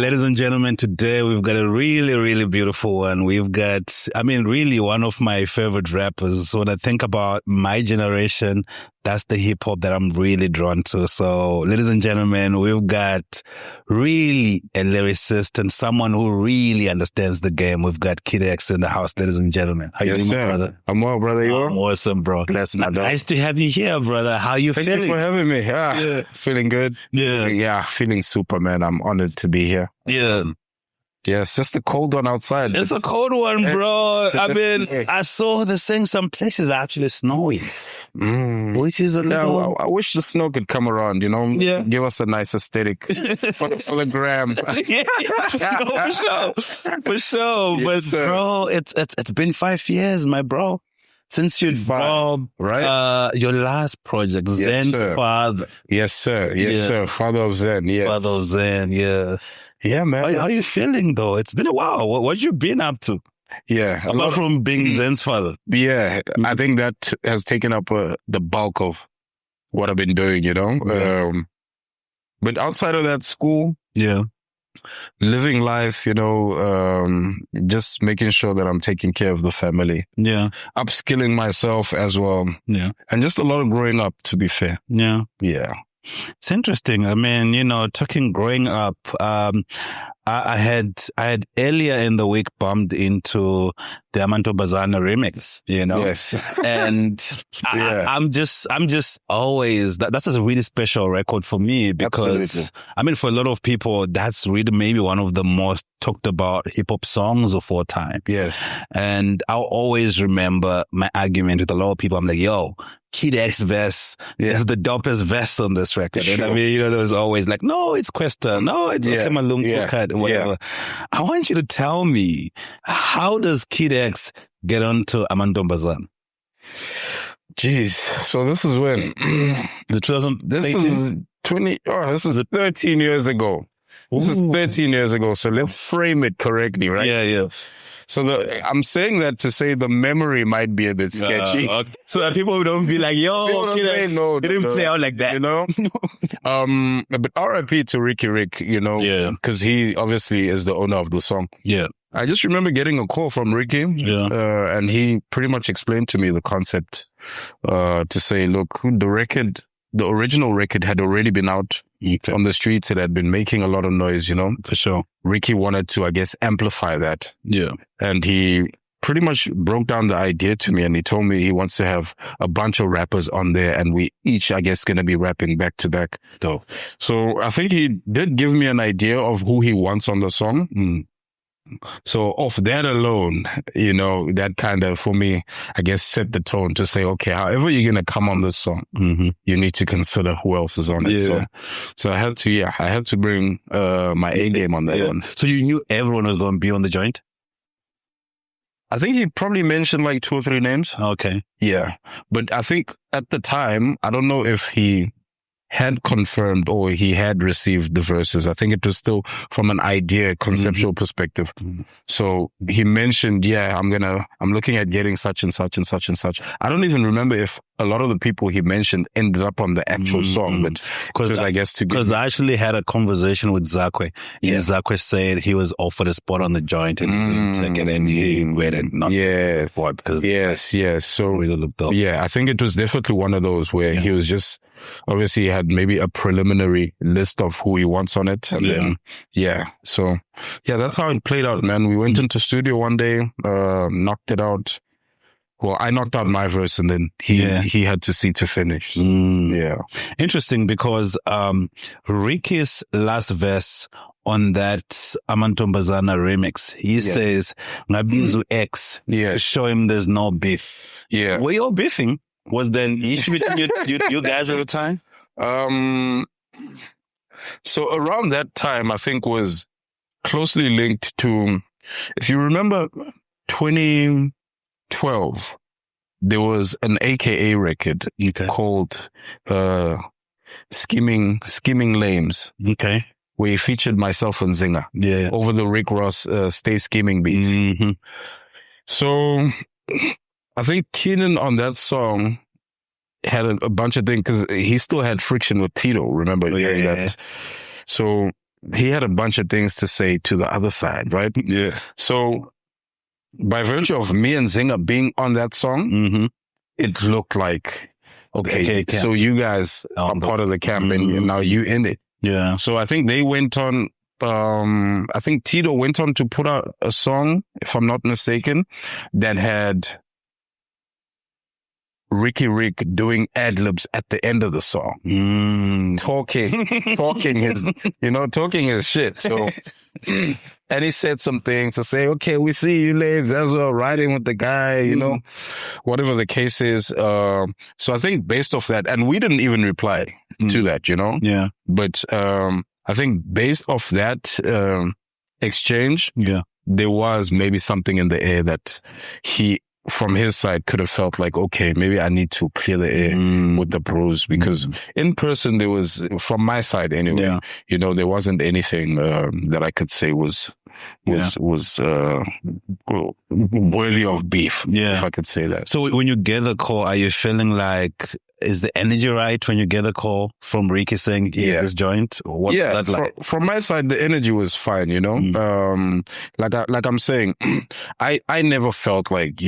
ladies and gentlemen, today we've got a really, really beautiful one. We've got, really one of my favorite rappers. When I think about my generation, that's the hip hop that I'm really drawn to. So, ladies and gentlemen, we've got really a lyricist and someone who really understands the game. We've got Kid X in the house, ladies and gentlemen. How you doing, brother? I'm well, brother. You I'm awesome, bro. Nice to have you here, brother. How you feeling? Thank you for having me. Yeah. Feeling good. Yeah, feeling super, man. I'm honored to be here. Yeah. Yeah, it's just a cold one outside. It's a cold one, bro. I saw the saying some places are actually snowing. Which is a little... I wish the snow could come around, Yeah. Give us a nice aesthetic for the gram. For sure. But Yes, bro, it's been 5 years, my bro. Since you dropped your last project, Zen's sir. father. Yes, sir. Yes, sir. Father of Zen. Yes. Father of Zen, yeah. Yeah, man. How you feeling though? It's been a while. What you been up to? Yeah. Apart from being Zen's father. Yeah. I think that has taken up the bulk of what I've been doing, Yeah. But outside of that, school, Yeah. living life, just making sure that I'm taking care of the family, Yeah. upskilling myself as well. Yeah. And just a lot of growing up, to be fair. Yeah. Yeah. It's interesting. Talking growing up, I had earlier in the week bumped into the Amantombazana remix, Yes. and I'm just always, that's a really special record for me because, Absolutely. For a lot of people, that's really maybe one of the most talked about hip hop songs of all time. Yes. And I'll always remember my argument with a lot of people. I'm like, yo, Kid X verse is the dopest verse on this record. Sure. And there was always like, no, it's Questa. No, it's Okay Malumko Cut, whatever. I want you to tell me, how does Kid X get onto Amantombazana? Jeez. So this is when? The 2000. This is 13 years ago. This is 13 years ago. So let's frame it correctly, right? Yeah. So I'm saying that to say the memory might be a bit sketchy. Okay. So that people don't be like, yo, Kid X didn't play out like that. But RIP to Riky Rick, because he obviously is the owner of the song. Yeah. I just remember getting a call from Ricky, and he pretty much explained to me the concept, to say, look, the original record had already been out on the streets. It had been making a lot of noise, For sure. Ricky wanted to, I guess, amplify that. Yeah. And he pretty much broke down the idea to me, and he told me he wants to have a bunch of rappers on there, and we each, I guess, going to be rapping back to back. So I think he did give me an idea of who he wants on the song. So off that alone, that kind of, for me, I guess, set the tone to say, okay, however you're going to come on this song, you need to consider who else is on it. Yeah. So I had to bring my A game on that one. So you knew everyone was going to be on the joint? I think he probably mentioned like 2 or 3 names. Okay. Yeah. But I think at the time, I don't know if he had confirmed or he had received the verses. I think it was still from an idea, conceptual perspective. So he mentioned, I'm looking at getting such and such and such and such. I don't even remember if a lot of the people he mentioned ended up on the actual song, but because I actually had a conversation with Zakwe. And Zakwe said he was offered a spot on the joint and he didn't take it, and he waited not for it because yes. So really looked up. Yeah, I think it was definitely one of those where he was just, obviously he had maybe a preliminary list of who he wants on it. And then, so that's how it played out, man. We went into studio one day, knocked it out. Well, I knocked out my verse, and then he had to see to finish. Yeah. Interesting, because Ricky's last verse on that Amantombazana remix, he says, Ngabizu X, show him there's no beef. Yeah. Were you all beefing? Was there an issue between you guys at the time? So around that time, I think was closely linked to, if you remember, 2012, there was an AKA record called Skimming Lames. Okay. Where he featured myself and Zinger. Yeah. Over the Rick Ross Stay Scheming beat. So I think Keenan on that song had a bunch of things, because he still had friction with Tito, remember? That. So he had a bunch of things to say to the other side, right? Yeah. So by virtue of me and Zinger being on that song, Mm-hmm. it looked like, okay, Okay, so you guys are part of the camp and now you in it. Yeah. So I think they went on, I think Tito went on to put out a song, if I'm not mistaken, that had Riky Rick doing ad-libs at the end of the song. Talking his shit. So, and he said some things to say, okay, we see you lives as well, riding with the guy, you know, whatever the case is. So I think based off that, and we didn't even reply to that, you know? Yeah. But, I think based off that, exchange, there was maybe something in the air that he, from his side, could have felt like, okay, maybe I need to clear the air with the bros, because in person there was, from my side anyway, you know, there wasn't anything that I could say was worthy of beef, if I could say that. So when you get the call, are you feeling like, is the energy right when you get a call from Ricky saying, this joint? Or what that like? From my side, the energy was fine, you know? Like I'm saying, I never felt like,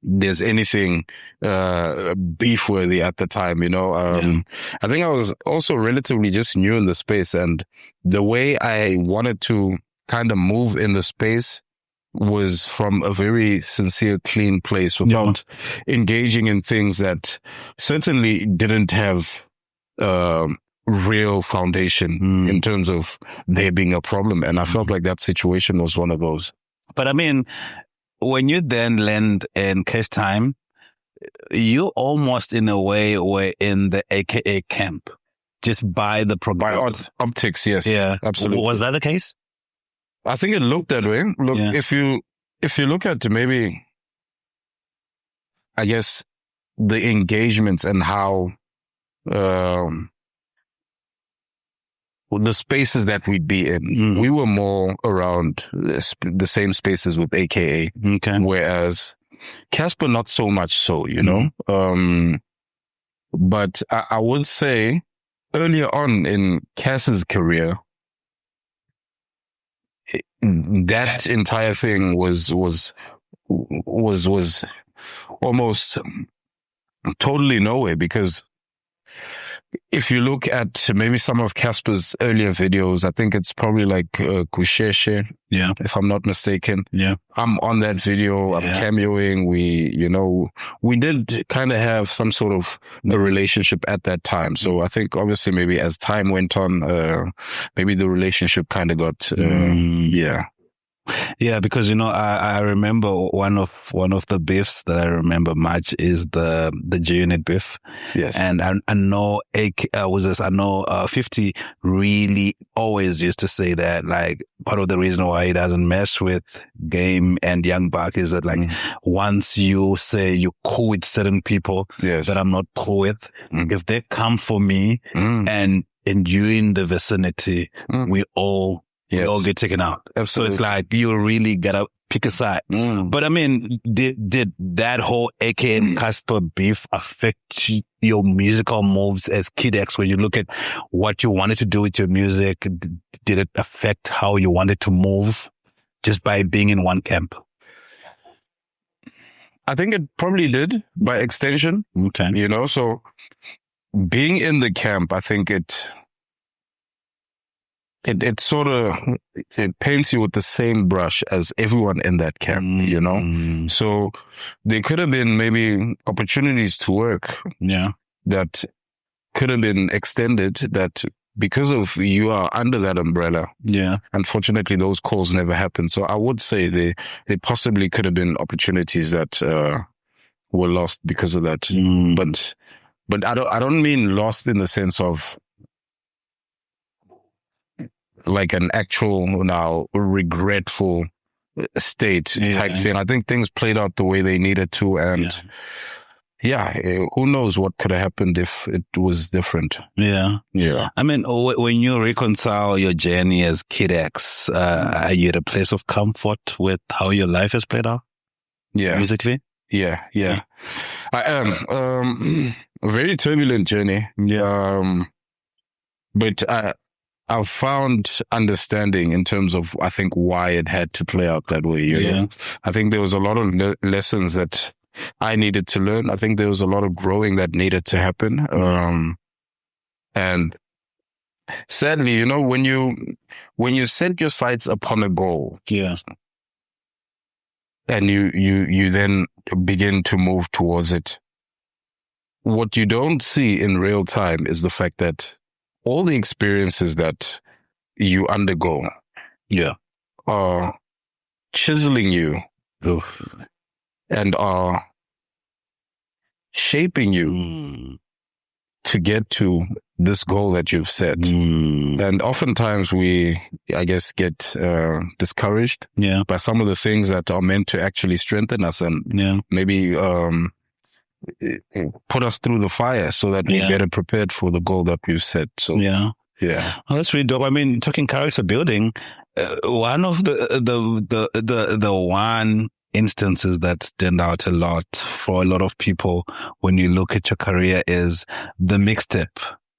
there's anything beef worthy at the time, you know? I think I was also relatively just new in the space, and the way I wanted to kind of move in the space was from a very sincere, clean place without engaging in things that certainly didn't have real foundation in terms of there being a problem. And I felt like that situation was one of those. But I mean, when you then land in Case Time, you almost in a way were in the AKA camp, just by the program. By optics, yes. Yeah, absolutely. Was that the case? I think it looked that way. Look, if you look at maybe, I guess, the engagements and how the spaces that we'd be in, we were more around the same spaces with AKA. Okay. Whereas Cassper, not so much so, you know. But I would say earlier on in Cass's career, that entire thing was almost totally nowhere, because if you look at maybe some of Cassper's earlier videos, I think it's probably like Kusheshe, if I'm not mistaken. Yeah, I'm on that video. I'm cameoing. We did kind of have some sort of a relationship at that time. So I think obviously maybe as time went on, maybe the relationship kind of got Yeah, because I remember one of the beefs that I remember much is the G-Unit beef. Yes, and I know 50 really always used to say that, like, part of the reason why he doesn't mess with Game and Young Buck is that, like, once you say you're cool with certain people that I'm not cool with, if they come for me and you in the vicinity, we all get taken out. Absolutely. So it's like you really gotta pick a side. But I mean, did that whole AKA and Cassper beef affect your musical moves as Kid X when you look at what you wanted to do with your music? Did it affect how you wanted to move just by being in one camp? I think it probably did by extension. Okay. So being in the camp, I think it sort of, it paints you with the same brush as everyone in that camp, So there could have been maybe opportunities to work that could have been extended, that because of you are under that umbrella. Yeah. Unfortunately, those calls never happened. So I would say there possibly could have been opportunities that were lost because of that. But I don't mean lost in the sense of like an actual now regretful state type thing. I think things played out the way they needed to, and who knows what could have happened if it was different. Yeah. I mean, when you reconcile your journey as Kid X, are you at a place of comfort with how your life has played out? Yeah. Musically? Yeah. I am. A very turbulent journey. Yeah. But I've found understanding in terms of, I think, why it had to play out that way. You know? I think there was a lot of lessons that I needed to learn. I think there was a lot of growing that needed to happen. And sadly, you know, when you set your sights upon a goal, and you then begin to move towards it, what you don't see in real time is the fact that all the experiences that you undergo, are chiseling you and are shaping you to get to this goal that you've set. And oftentimes we, I guess, get discouraged by some of the things that are meant to actually strengthen us and maybe put us through the fire so that we're better prepared for the goal that we've set. So Oh, that's really dope. I mean, talking character building, one of the one instances that stand out a lot for a lot of people when you look at your career is the mixtape.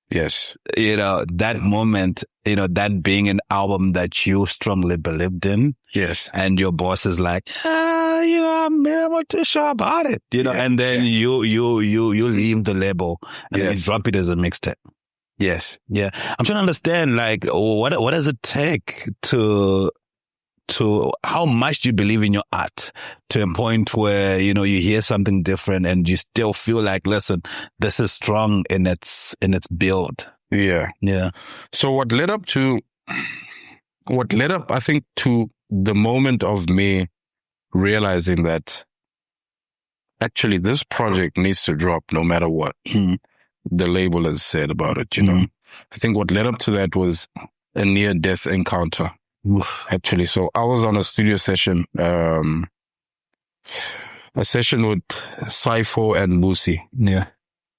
Yes. You know, that moment, you know, that being an album that you strongly believed in. Yes. And your boss is like, you know, I'm not too sure about it, you know, and then you leave the label and then you drop it as a mixtape. Yes. Yeah. I'm trying to understand, like, what does it take to how much do you believe in your art to a point where, you know, you hear something different and you still feel like, listen, this is strong in its build. Yeah. Yeah. So what led up, I think, to the moment of me realizing that actually this project needs to drop no matter what the label has said about it, you know. I think what led up to that was a near-death encounter. Actually, so I was on a studio session, a session with Cypher and Lucy,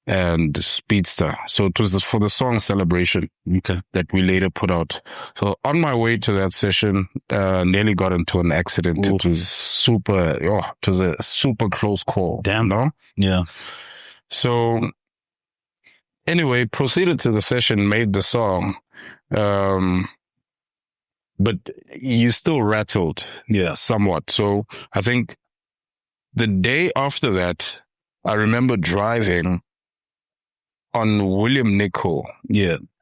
and Speedster. So it was for the song Celebration that we later put out. So on my way to that session, nearly got into an accident. It was it was a super close call. Damn. No? Yeah. So anyway, proceeded to the session, made the song. But you still rattled somewhat. So I think the day after that, I remember driving on William Nicol.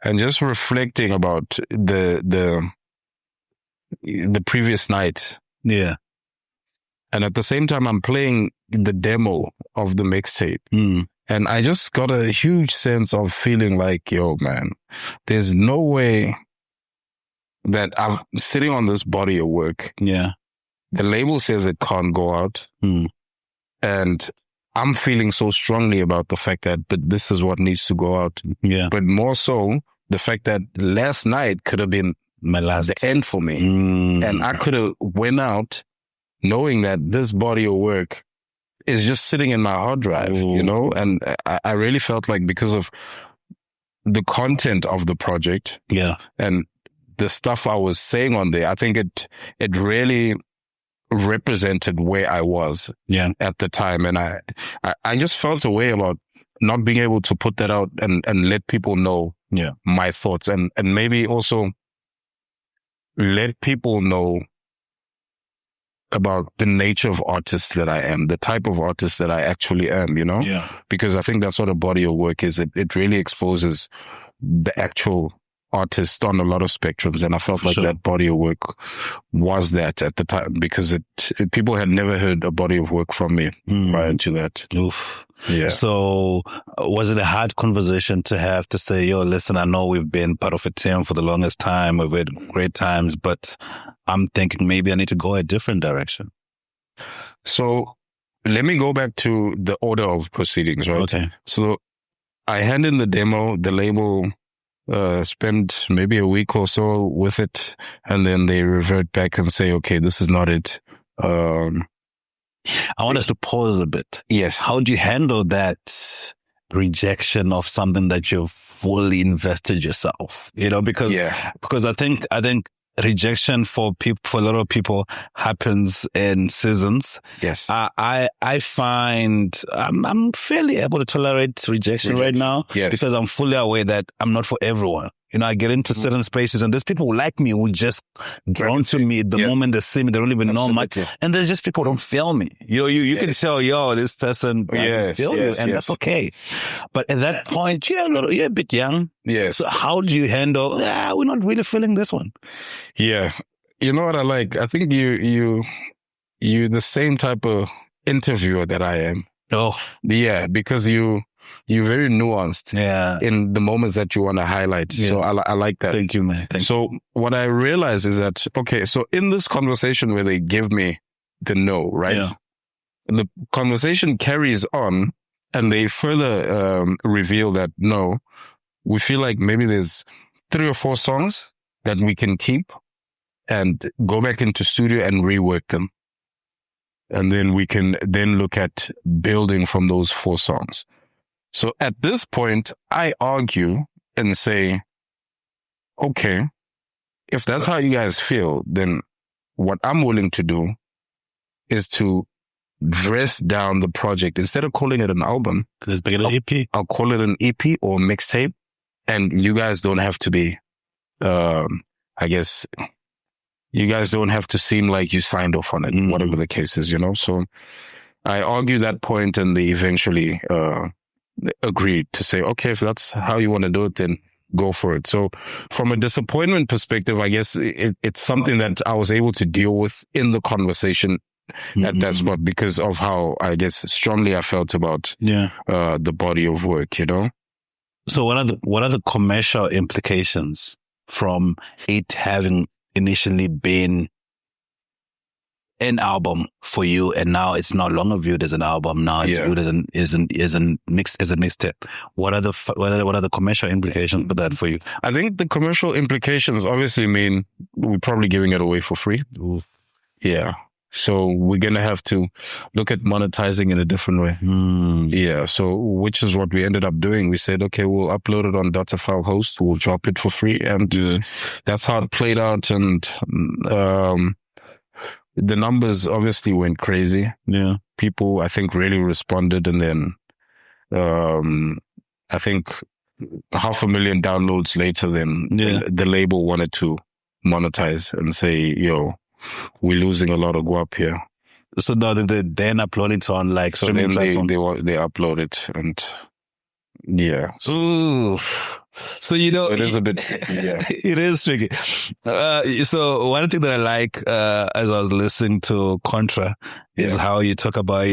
And just reflecting about the previous night. Yeah. And at the same time, I'm playing the demo of the mixtape. And I just got a huge sense of feeling like, yo, man, there's no way that I'm sitting on this body of work. Yeah. The label says it can't go out. And I'm feeling so strongly about the fact that, but this is what needs to go out. Yeah. But more so, the fact that last night could have been the end for me. And I could have went out knowing that this body of work is just sitting in my hard drive, you know? And I really felt like because of the content of the project and the stuff I was saying on there, I think it really represented where I was at the time. And I just felt a way about not being able to put that out and let people know my thoughts and maybe also let people know about the nature of artist that I am, the type of artist that I actually am, you know? Yeah. Because I think that's what a body of work is. It really exposes the actual artist on a lot of spectrums. And I felt like that body of work was that at the time because people had never heard a body of work from me prior to that. Oof. Yeah. So was it a hard conversation to have to say, yo, listen, I know we've been part of a team for the longest time. We've had great times, but I'm thinking maybe I need to go a different direction. So let me go back to the order of proceedings, right? Okay. So I hand in the demo, the label spend maybe a week or so with it, and then they revert back and say, okay, this is not it. I want us to pause a bit. Yes. How do you handle that rejection of something that you've fully invested yourself? You know, because I think rejection for a lot of people happens in seasons. Yes. I find I'm fairly able to tolerate rejection right now because I'm fully aware that I'm not for everyone. You know, I get into certain spaces and there's people like me who just drawn to me the moment they see me. They don't even know much. And there's just people who don't feel me. You know, you can tell, this person doesn't feel you, and that's okay. But at that point, you're a bit young. Yeah. So how do you handle, we're not really feeling this one? Yeah. You know what I like? I think you're the same type of interviewer that I am. Oh. Yeah, because you're very nuanced in the moments that you want to highlight. Yeah. So I like that. Thank you, man. So what I realize is that, okay, so in this conversation where they give me the no, right? Yeah. The conversation carries on and they further reveal that, no, we feel like maybe there's 3 or 4 songs that we can keep and go back into studio and rework them. And then we can then look at building from those 4 songs. So at this point, I argue and say, okay, if that's how you guys feel, then what I'm willing to do is to dress down the project. Instead of calling it an album, I'll call it an EP or mixtape. And you guys don't have to be, you guys don't have to seem like you signed off on it, whatever the case is, So I argue that point and they eventually agreed to say, okay, if that's how you want to do it, then go for it. So from a disappointment perspective, I guess it's something that I was able to deal with in the conversation at that spot because of how, I guess, strongly I felt about the body of work, So what are the commercial implications from it having initially been an album for you, and now it's no longer viewed as an album. Now it's viewed as a mixtape. What are the commercial implications for that for you? I think the commercial implications obviously mean we're probably giving it away for free. Oof. Yeah. So we're going to have to look at monetizing in a different way. Yeah. So which is what we ended up doing. We said, okay, we'll upload it on data file host. We'll drop it for free. And that's how it played out. And the numbers obviously went crazy. Yeah. People, I think, really responded. And then I think 500,000 downloads later, then the label wanted to monetize and say, we're losing a lot of guap here. So now they then upload it on like streaming platforms. They upload it and Ooh. So it is a bit it is tricky. So one thing that I like as I was listening to Contra is how you talk about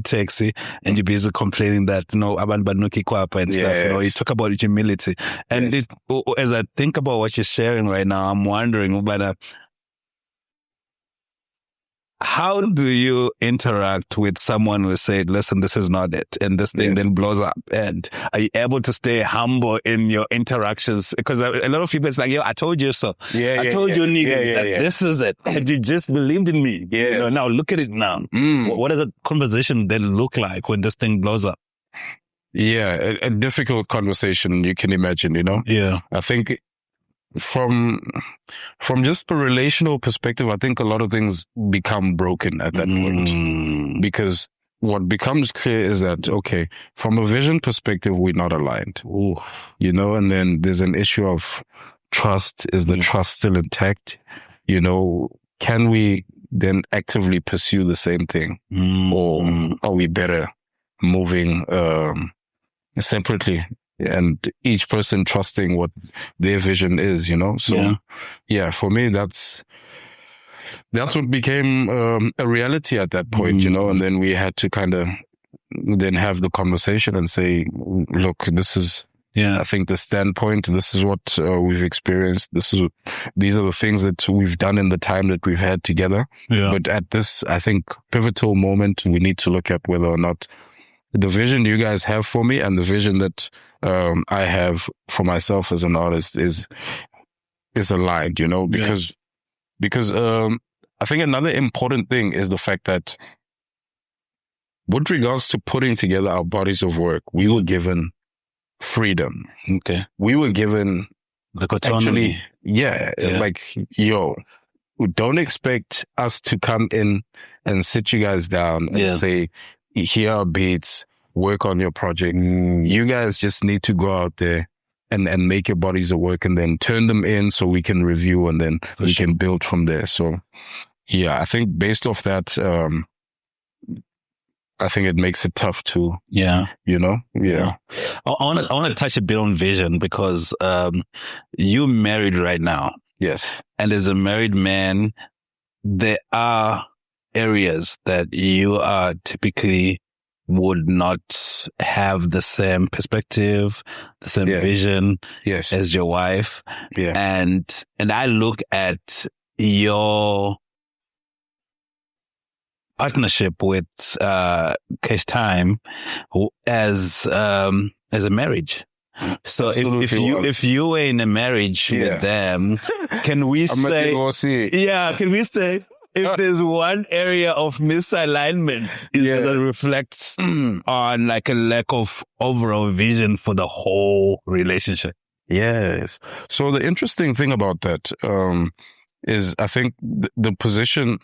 taxi and you're busy complaining that abantu banuki kwapa and stuff. You talk about humility, and as I think about what you're sharing right now, I'm wondering about how do you interact with someone who said, listen, this is not it, and this thing then blows up? And are you able to stay humble in your interactions? Because a lot of people, it's like, I told you so. I told you niggas that this is it. And you just believed in me. Now look at it now. What does the conversation then look like when this thing blows up? Yeah, a difficult conversation, you can imagine, Yeah. I think from just a relational perspective, I think a lot of things become broken at that point, because what becomes clear is that, okay, from a vision perspective, we're not aligned, and then there's an issue of trust. Is the trust still intact? Can we then actively pursue the same thing, or are we better moving separately? And each person trusting what their vision is, So, for me, that's what became a reality at that point, And then we had to kind of then have the conversation and say, look, this is, I think the standpoint. This is what we've experienced. These are the things that we've done in the time that we've had together. Yeah. But at this, I think, pivotal moment, we need to look at whether or not the vision you guys have for me and the vision that I have for myself as an artist is aligned, because I think another important thing is the fact that with regards to putting together our bodies of work, we were given freedom. Okay. We were given the autonomy. Don't expect us to come in and sit you guys down and say, here are beats, work on your project. You guys just need to go out there and make your bodies of work and then turn them in so we can review and then we can build from there. So yeah, I think based off that, I think it makes it tough to, you know? Yeah. I want to touch a bit on vision because you're married right now. Yes. And as a married man, there are areas that you are typically would not have the same perspective, the same vision as your wife. Yeah. And I look at your partnership with Cash Time as a marriage. So if you were in a marriage with them, can we say if there's one area of misalignment that reflects on like a lack of overall vision for the whole relationship? Yes. So the interesting thing about that is I think the position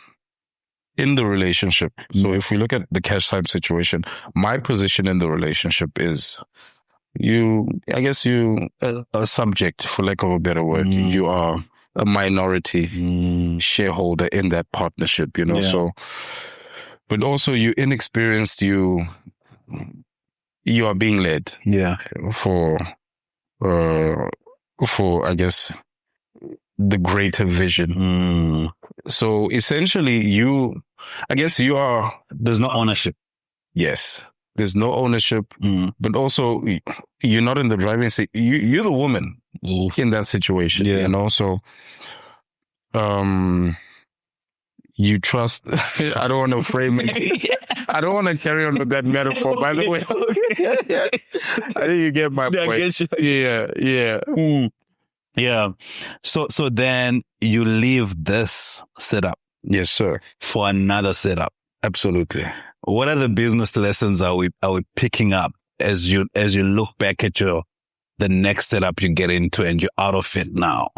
in the relationship. So if we look at the Cash Time situation, my position in the relationship is a subject, for lack of a better word. You are a minority shareholder in that partnership, you know. So, but also you inexperienced, you are being led. For I guess the greater vision. So essentially there's no ownership. Yes. There's no ownership, but also you're not in the driving seat. You're the woman in that situation, you know? So, you trust, I don't want to frame it. I don't want to carry on with that metaphor, by the way. I think you get my point. I get you. Yeah. Yeah. So then you leave this setup. Yes, sir. For another setup. Absolutely. What are the business lessons are we picking up as you look back at the next setup you get into and you're out of it now?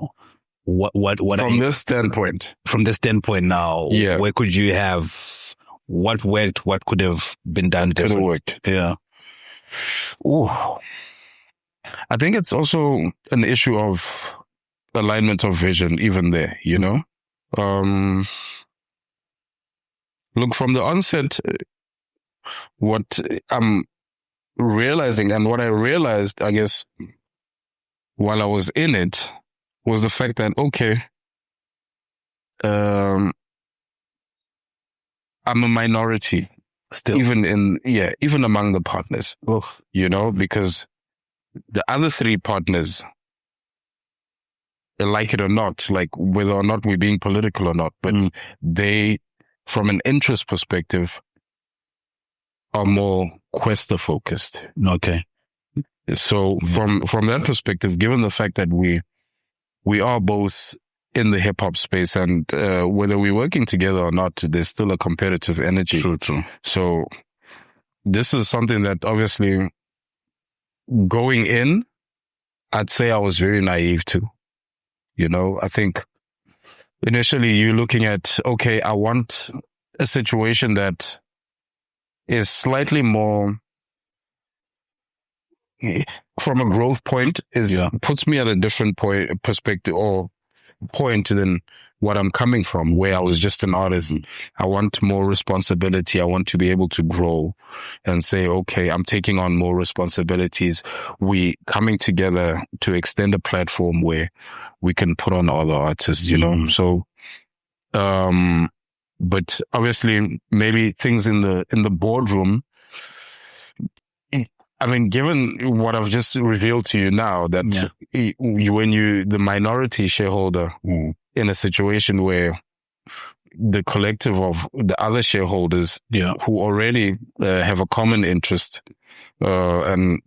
What from this standpoint? From this standpoint now, where could you have what worked? What could have been done different? Could have worked. Yeah. Ooh. I think it's also an issue of alignment of vision, even there, you know? Look, from the onset, what I'm realizing and what I realized, I guess, while I was in it, was the fact that, I'm a minority still, even among the partners, you know, because the other three partners, like it or not, like whether or not we're being political or not, but they, from an interest perspective, are more Questa focused. Okay. So from that perspective, given the fact that we are both in the hip hop space and whether we're working together or not, there's still a competitive energy. True. So this is something that obviously going in, I'd say I was very naive to. You know, I think initially you're looking at, I want a situation that is slightly more, from a growth point, puts me at a different perspective or point than what I'm coming from, where I was just an artist. I want more responsibility. I want to be able to grow and say, I'm taking on more responsibilities. We coming together to extend a platform where we can put on other artists, you know? So, but obviously maybe things in the boardroom, I mean, given what I've just revealed to you now, that when you the minority shareholder in a situation where the collective of the other shareholders who already have a common interest, and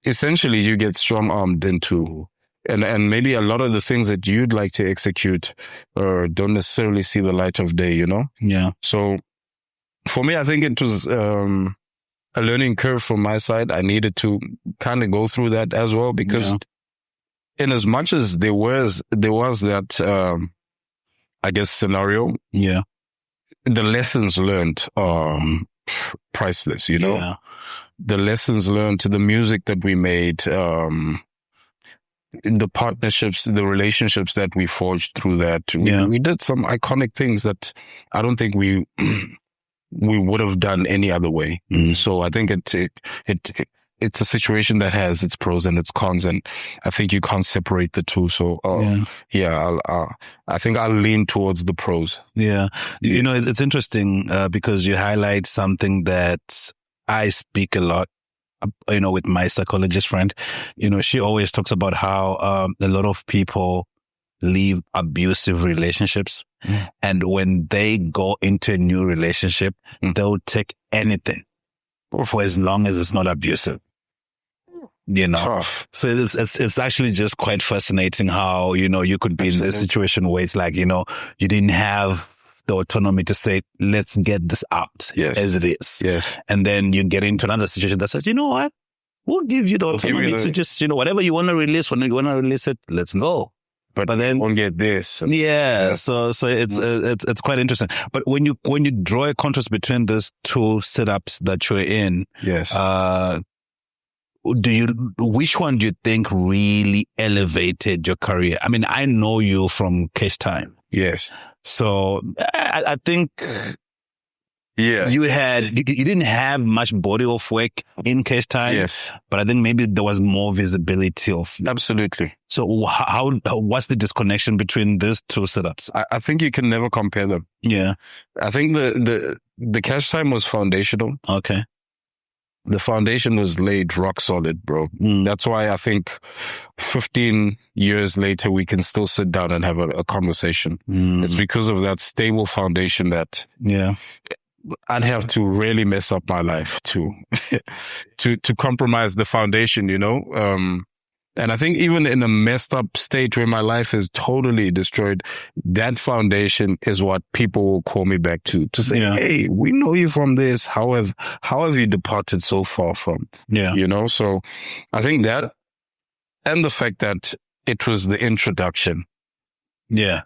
essentially you get strong-armed into, and maybe a lot of the things that you'd like to execute don't necessarily see the light of day, you know? Yeah. So for me, I think it was a learning curve from my side. I needed to kind of go through that as well, because in as much as there was that, I guess, scenario, the lessons learned are priceless, you know? the lessons learned, to the music that we made, the partnerships, the relationships that we forged through that. We did some iconic things that I don't think we would have done any other way. So I think it's a situation that has its pros and its cons, and I think you can't separate the two. So I think I'll lean towards the pros. Yeah. You know, it's interesting because you highlight something that I speak a lot, you know, with my psychologist friend. You know, she always talks about how a lot of people leave abusive relationships, and when they go into a new relationship, they'll take anything for as long as it's not abusive. You know, Tough. So it's actually just quite fascinating how, you know, you could be in a situation where it's like, you know, you didn't have the autonomy to say, let's get this out as it is. Yes. And then you get into another situation that says, you know what, we'll give you the autonomy to just, you know, whatever you want to release, when you want to release it, let's go. But then won't get this. Yeah. So it's quite interesting. But when you draw a contrast between those two setups that you're in, which one do you think really elevated your career? I mean, I know you from Cash Time. Yes. So I think you didn't have much body of work in Cash Time. Yes. But I think maybe there was more visibility of. Absolutely. So what's the disconnection between these two setups? I think you can never compare them. Yeah. I think the Cash Time was foundational. Okay. The foundation was laid rock solid, bro. That's why I think 15 years later, we can still sit down and have a conversation. It's because of that stable foundation that I'd have to really mess up my life to compromise the foundation, you know? And I think even in a messed up state where my life is totally destroyed, that foundation is what people will call me back to say, hey, we know you from this. How have you departed so far from? Yeah. You know, so I think that, and the fact that it was the introduction. Yeah.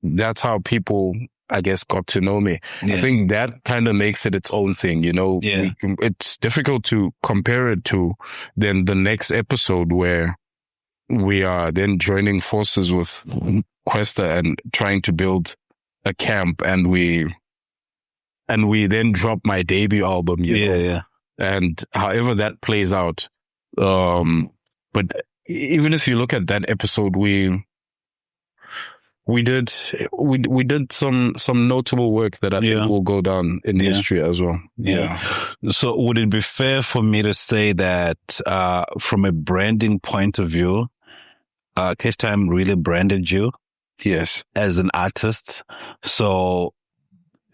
That's how people, I guess, got to know me. I think that kind of makes it its own thing, you know. It's difficult to compare it to then the next episode where we are then joining forces with Questa and trying to build a camp, and we then drop my debut album, you know? And however that plays out. But even if you look at that episode, we did some notable work that I think will go down in history as well. Yeah. So would it be fair for me to say that from a branding point of view, Cash Time really branded you? Yes. As an artist. So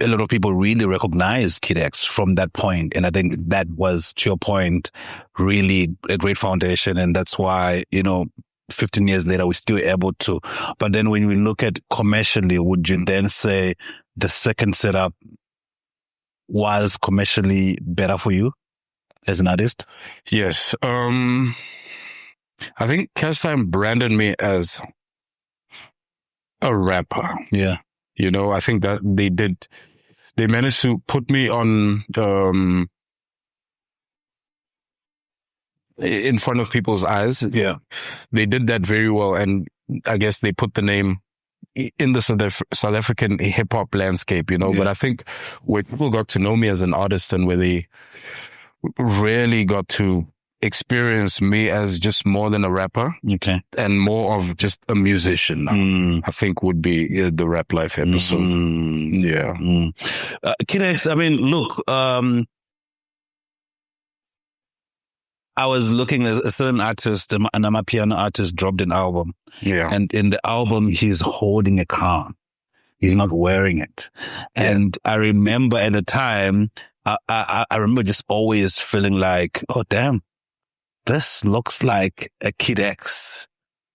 a lot of people really recognize Kid X from that point. And I think that was, to your point, really a great foundation. And that's why, you know, 15 years later, we're still able to. But then when we look at commercially, would you then say the second setup was commercially better for you as an artist? Yes. I think Cash Time branded me as a rapper. Yeah. You know, I think that they managed to put me on, in front of people's eyes. Yeah. They did that very well. And I guess they put the name in the South African hip hop landscape, you know, but I think where people got to know me as an artist and where they really got to experience me as just more than a rapper. Okay. And more of just a musician, I think would be the Rap Life episode. Yeah. Kid X, I mean, look, I was looking at a certain artist, an amapiano artist, dropped an album. Yeah. And in the album, he's holding a crown. He's not wearing it. And I remember at the time, I remember just always feeling like, oh, damn, this looks like a Kid X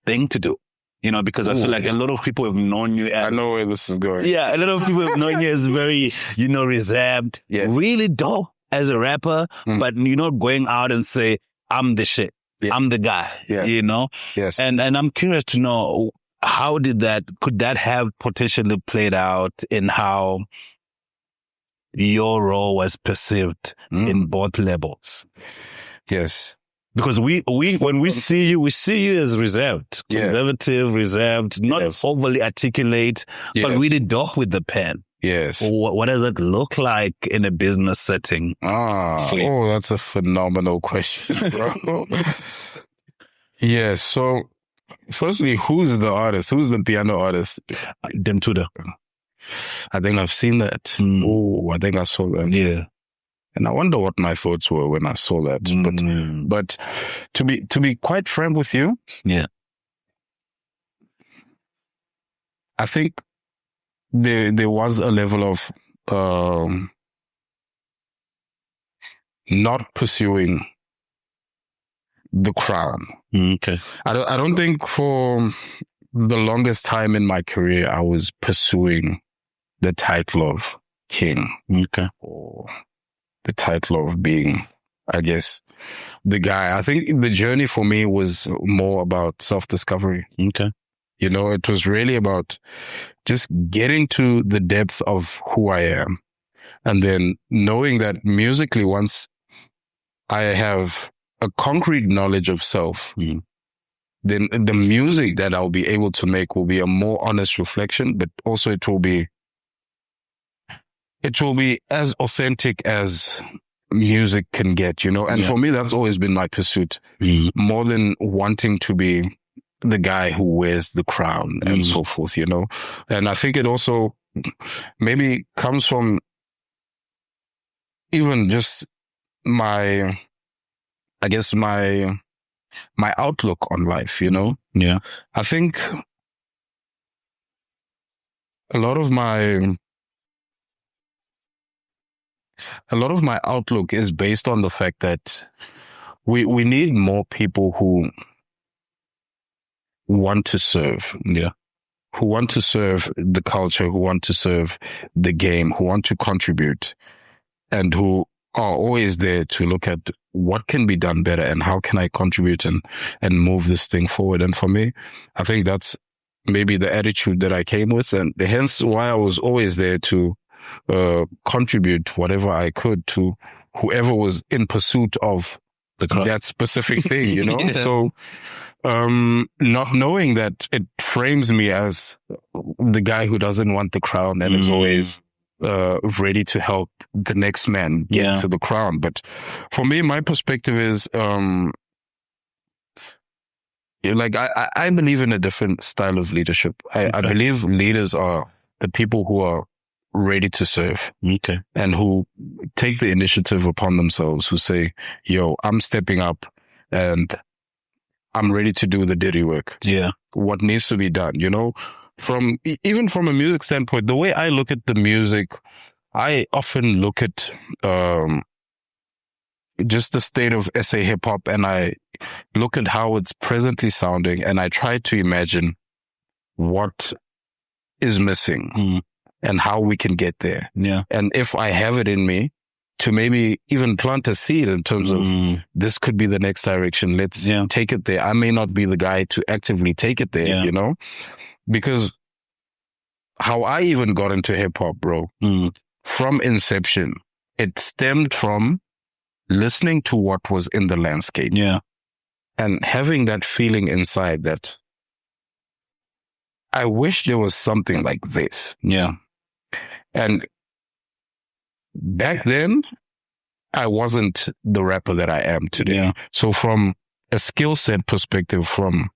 thing to do. You know, because I feel like a lot of people have known you. I know where this is going. Yeah, a lot of people have known you as very, you know, reserved, really dope as a rapper, but you're not going out and say, I'm the shit. I'm the guy, you know? Yes. And I'm curious to know, could that have potentially played out in how your role was perceived in both levels? Yes. Because when we see you as reserved, conservative, reserved, not overly articulate, but really dope with the pen. Yes. What does it look like in a business setting? That's a phenomenal question, bro. Yes. So, firstly, who's the artist? Who's the piano artist? Dem Tudor. I think I've seen that. I think I saw that. Yeah. And I wonder what my thoughts were when I saw that. But to be quite frank with you, I think there was a level of not pursuing the crown. Okay. I don't think for the longest time in my career I was pursuing the title of king. Okay. Or the title of being, I guess, the guy. I think the journey for me was more about self-discovery. Okay. You know, it was really about just getting to the depth of who I am. And then knowing that musically, once I have a concrete knowledge of self, then the music that I'll be able to make will be a more honest reflection, but also it will be as authentic as music can get, you know? And for me, that's always been my pursuit, more than wanting to be the guy who wears the crown and so forth, you know? And I think it also maybe comes from even just my outlook on life, you know? Yeah. I think a lot of my outlook is based on the fact that we need more people who want to serve. Yeah. Who want to serve the culture, who want to serve the game, who want to contribute, and who are always there to look at what can be done better and how can I contribute and move this thing forward. And for me, I think that's maybe the attitude that I came with, and hence why I was always there to contribute whatever I could to whoever was in pursuit of that specific thing, you know? So, not knowing that it frames me as the guy who doesn't want the crown and is always ready to help the next man get to the crown. But for me, my perspective is, like, I believe in a different style of leadership. I believe leaders are the people who are ready to serve. Okay. And who take the initiative upon themselves, who say, yo, I'm stepping up and I'm ready to do the dirty work. Yeah. What needs to be done, you know? Even from a music standpoint, the way I look at the music, I often look at just the state of SA hip hop, and I look at how it's presently sounding, and I try to imagine what is missing and how we can get there. Yeah. And if I have it in me to maybe even plant a seed in terms of this could be the next direction, let's take it there. I may not be the guy to actively take it there, you know? Because how I even got into hip hop, bro, from inception, it stemmed from listening to what was in the landscape. Yeah. And having that feeling inside that I wish there was something like this. Yeah. And back then, I wasn't the rapper that I am today. Yeah. So from a skill set perspective, from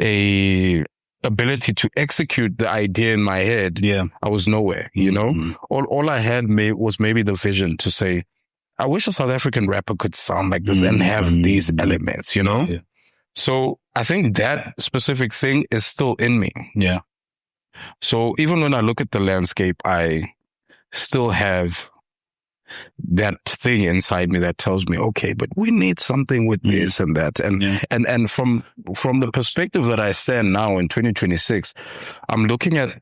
a ability to execute the idea in my head, I was nowhere, you know? All I had was maybe the vision to say, I wish a South African rapper could sound like this and have these elements, you know? Yeah. So I think that specific thing is still in me. Yeah. So even when I look at the landscape, I still have that thing inside me that tells me, okay, but we need something with this and that. And from the perspective that I stand now in 2026, I'm looking at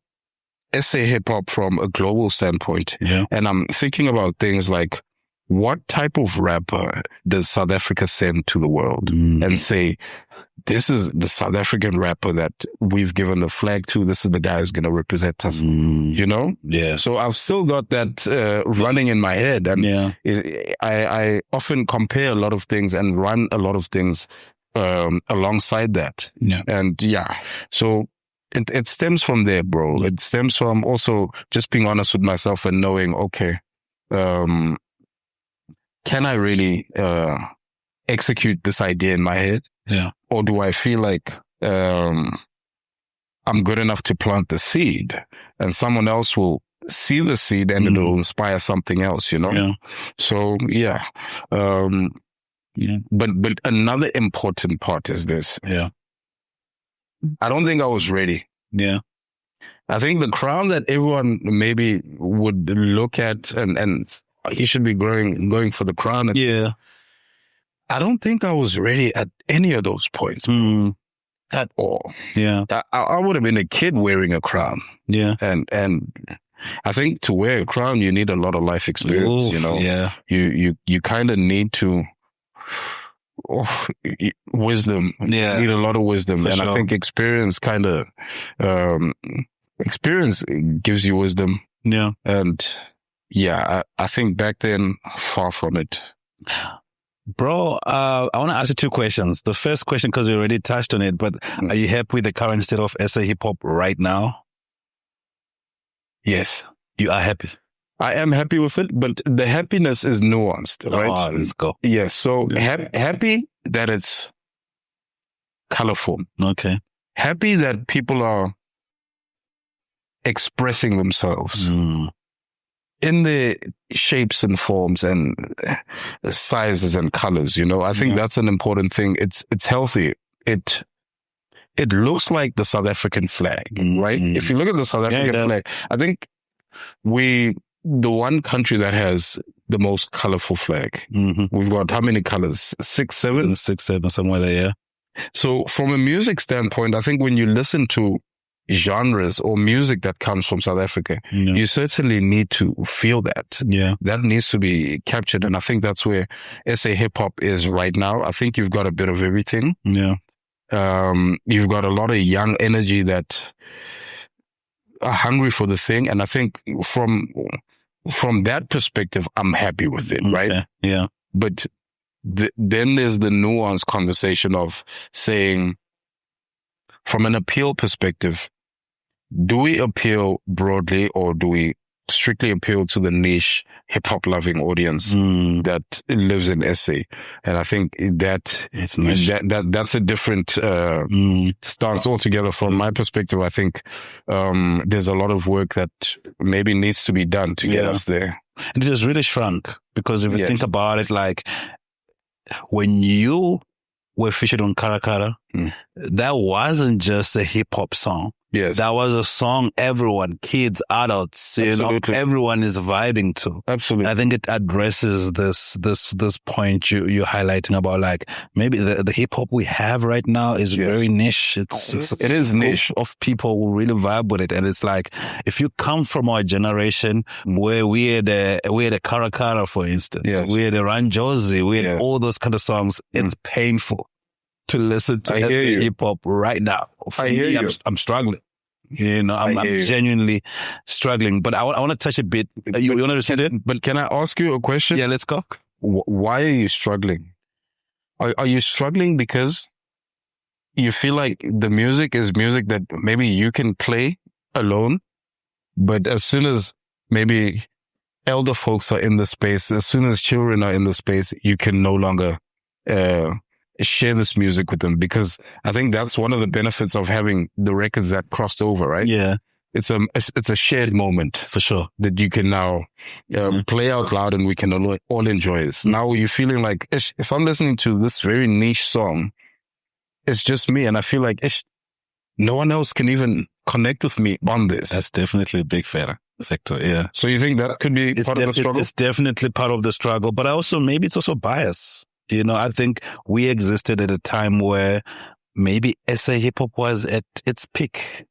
SA hip hop from a global standpoint. Yeah. And I'm thinking about things like, what type of rapper does South Africa send to the world and say, this is the South African rapper that we've given the flag to. This is the guy who's going to represent us, you know? Yeah. So I've still got that running in my head. And I often compare a lot of things and run a lot of things alongside that. Yeah. And so it stems from there, bro. It stems from also just being honest with myself and knowing, okay, can I really execute this idea in my head? Yeah. Or do I feel like I'm good enough to plant the seed and someone else will see the seed and it'll inspire something else, you know? Yeah. So, But another important part is this. Yeah. I don't think I was ready. Yeah. I think the crown that everyone maybe would look at and he should be going for the crown. Yeah. I don't think I was ready at any of those points at all. Yeah. I would have been a kid wearing a crown. Yeah. And I think to wear a crown, you need a lot of life experience, you know? Yeah. You kind of need to, wisdom. Yeah. You need a lot of wisdom. For and sure. I think experience experience gives you wisdom. Yeah. And I think back then, far from it. Bro, I want to ask you two questions. The first question, because you already touched on it, but are you happy with the current state of SA hip hop right now? Yes. You are happy? I am happy with it, but the happiness is nuanced, right? Oh, let's go. Yes. So happy that it's colorful. Okay. Happy that people are expressing themselves in the shapes and forms and sizes and colors, you know. I think that's an important thing. It's healthy. It looks like the South African flag, right? If you look at the South African flag, I think the one country that has the most colorful flag. We've got how many colors? 6, 7? 6, 7, somewhere there, yeah. So from a music standpoint, I think when you listen to genres or music that comes from South Africa, you certainly need to feel that. Yeah. That needs to be captured. And I think that's where SA hip hop is right now. I think you've got a bit of everything. Yeah. You've got a lot of young energy that are hungry for the thing. And I think from that perspective, I'm happy with it, right? Yeah. But then there's the nuanced conversation of saying, from an appeal perspective, do we appeal broadly or do we strictly appeal to the niche hip-hop loving audience that lives in SA? And I think that's a different stance altogether. From my perspective, I think there's a lot of work that maybe needs to be done to get us there. And it has really shrunk, because if you think about it, like when you were featured on Kara Kara, that wasn't just a hip-hop song. Yes. That was a song everyone, kids, adults, you know, everyone is vibing to. Absolutely. I think it addresses this point you're highlighting about, like, maybe the hip hop we have right now is very niche. It is niche of people who really vibe with it. And it's like, if you come from our generation where we had a Kara Kara, for instance, we had a Ranjozi, we had all those kind of songs, it's painful to listen to hip hop right now. For me, I'm struggling. You know, I'm genuinely struggling. But I want to touch a bit. You want to respond to it? But can I ask you a question? Yeah, let's go. Why are you struggling? Are you struggling because you feel like the music is music that maybe you can play alone, but as soon as maybe elder folks are in the space, as soon as children are in the space, you can no longer share this music with them? Because I think that's one of the benefits of having the records that crossed over, right? Yeah. It's a shared moment for sure that you can now play out loud and we can all enjoy this. Now you're feeling like, if I'm listening to this very niche song, it's just me. And I feel like, no one else can even connect with me on this. That's definitely a big factor. Yeah. So you think that could be part of the struggle? It's definitely part of the struggle, but maybe it's also bias. You know, I think we existed at a time where maybe SA hip hop was at its peak.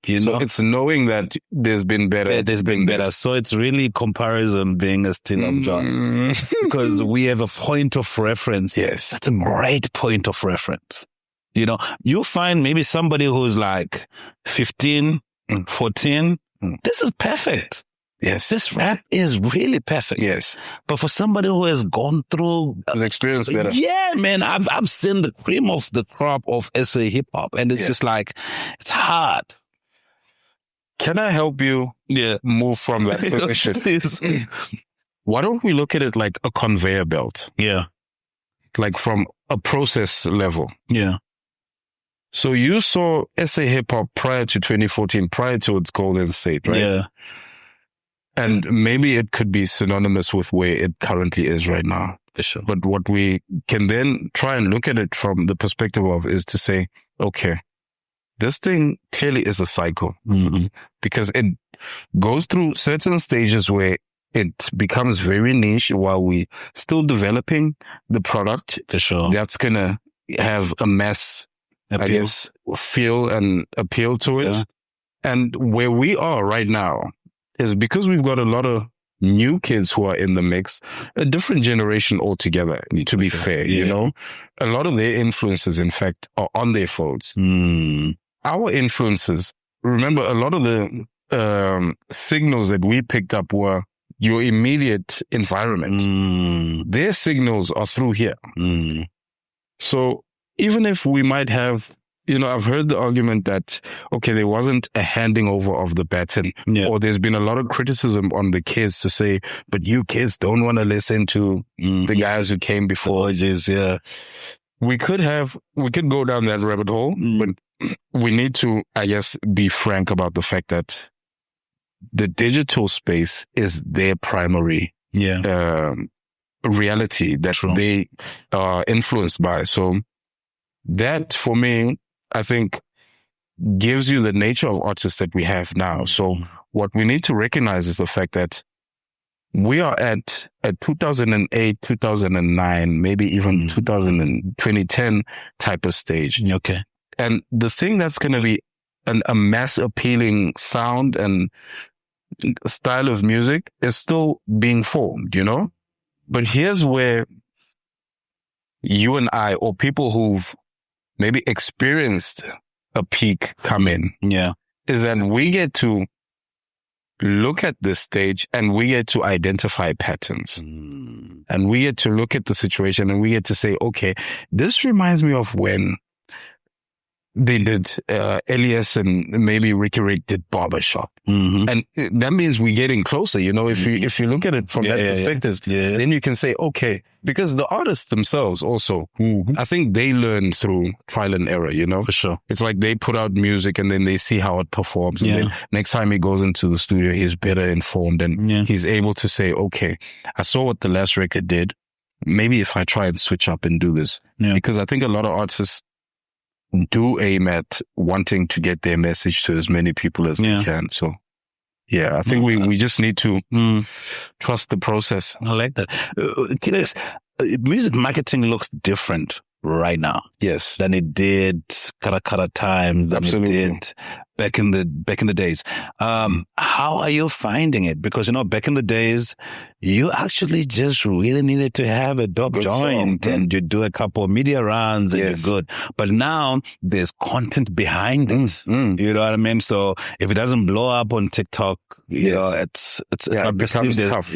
You know, so it's knowing that there's been better. There's been better. So it's really comparison being a still of John. Because we have a point of reference. Yes. That's a great point of reference. You know, you find maybe somebody who's like 15, 14. This is perfect. Yes. This rap is really perfect. Yes. But for somebody who has gone through, Has experienced better. yeah, man, I've seen the cream of the crop of SA hip hop, and it's just like, it's hard. Can I help you move from that position? Please. Why don't we look at it like a conveyor belt? Yeah. Like from a process level. Yeah. So you saw SA hip hop prior to 2014, prior to its golden state, right? Yeah. And maybe it could be synonymous with where it currently is right now. For sure. But what we can then try and look at it from the perspective of is to say, okay, this thing clearly is a cycle because it goes through certain stages where it becomes very niche while we still developing the product. For sure. That's going to have a mass, I guess, feel and appeal to it. Yeah. And where we are right now is because we've got a lot of new kids who are in the mix, a different generation altogether, to be fair, you know. A lot of their influences, in fact, are on their phones. Our influences, remember, a lot of the signals that we picked up were your immediate environment. Their signals are through here. So even if we might have, you know, I've heard the argument that, okay, there wasn't a handing over of the baton, or there's been a lot of criticism on the kids to say, but you kids don't want to listen to the guys who came before. We could go down that rabbit hole, but we need to, I guess, be frank about the fact that the digital space is their primary reality that they are influenced by. So that, for me, I think gives you the nature of artists that we have now. So what we need to recognize is the fact that we are at a 2008, 2009, maybe even 2010 type of stage. Okay. And the thing that's going to be a mass appealing sound and style of music is still being formed, you know? But here's where you and I, or people who've maybe experienced a peak come in. Is that we get to look at this stage and we get to identify patterns. And we get to look at the situation and we get to say, okay, this reminds me of when they did Elias and maybe Riky Rick did Barbershop. And that means we're getting closer, you know, if you look at it from that perspective, then you can say, okay, because the artists themselves also, I think they learn through trial and error, you know? For sure. It's like they put out music and then they see how it performs. And then next time he goes into the studio, he's better informed and he's able to say, okay, I saw what the last record did. Maybe if I try and switch up and do this. Because I think a lot of artists do aim at wanting to get their message to as many people as they can. So, I think we just need to trust the process. I like that. Music marketing looks different right now. Yes. Than it did Kara time, than Absolutely. it did back in the days. How are you finding it? Because, you know, back in the days, you actually just really needed to have a dope joint and you do a couple of media runs and you're good. But now there's content behind it. You know what I mean? So if it doesn't blow up on TikTok, you know, it's it becomes tough.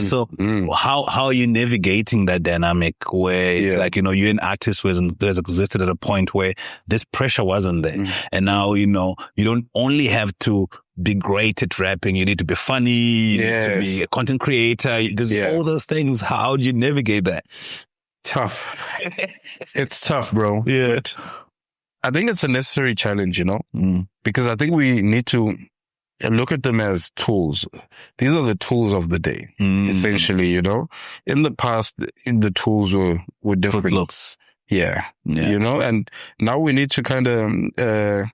So how are you navigating that dynamic where it's like, you know, you're an artist who has existed at a point where this pressure wasn't there. And now, you know, you don't only have to be great at rapping. You need to be funny. You need to be a content creator. There's all those things. How do you navigate that? Tough. It's tough, bro. But I think it's a necessary challenge, you know, because I think we need to look at them as tools. These are the tools of the day, essentially, you know. In the past, the tools were different. Looks. You know, and now we need to kind of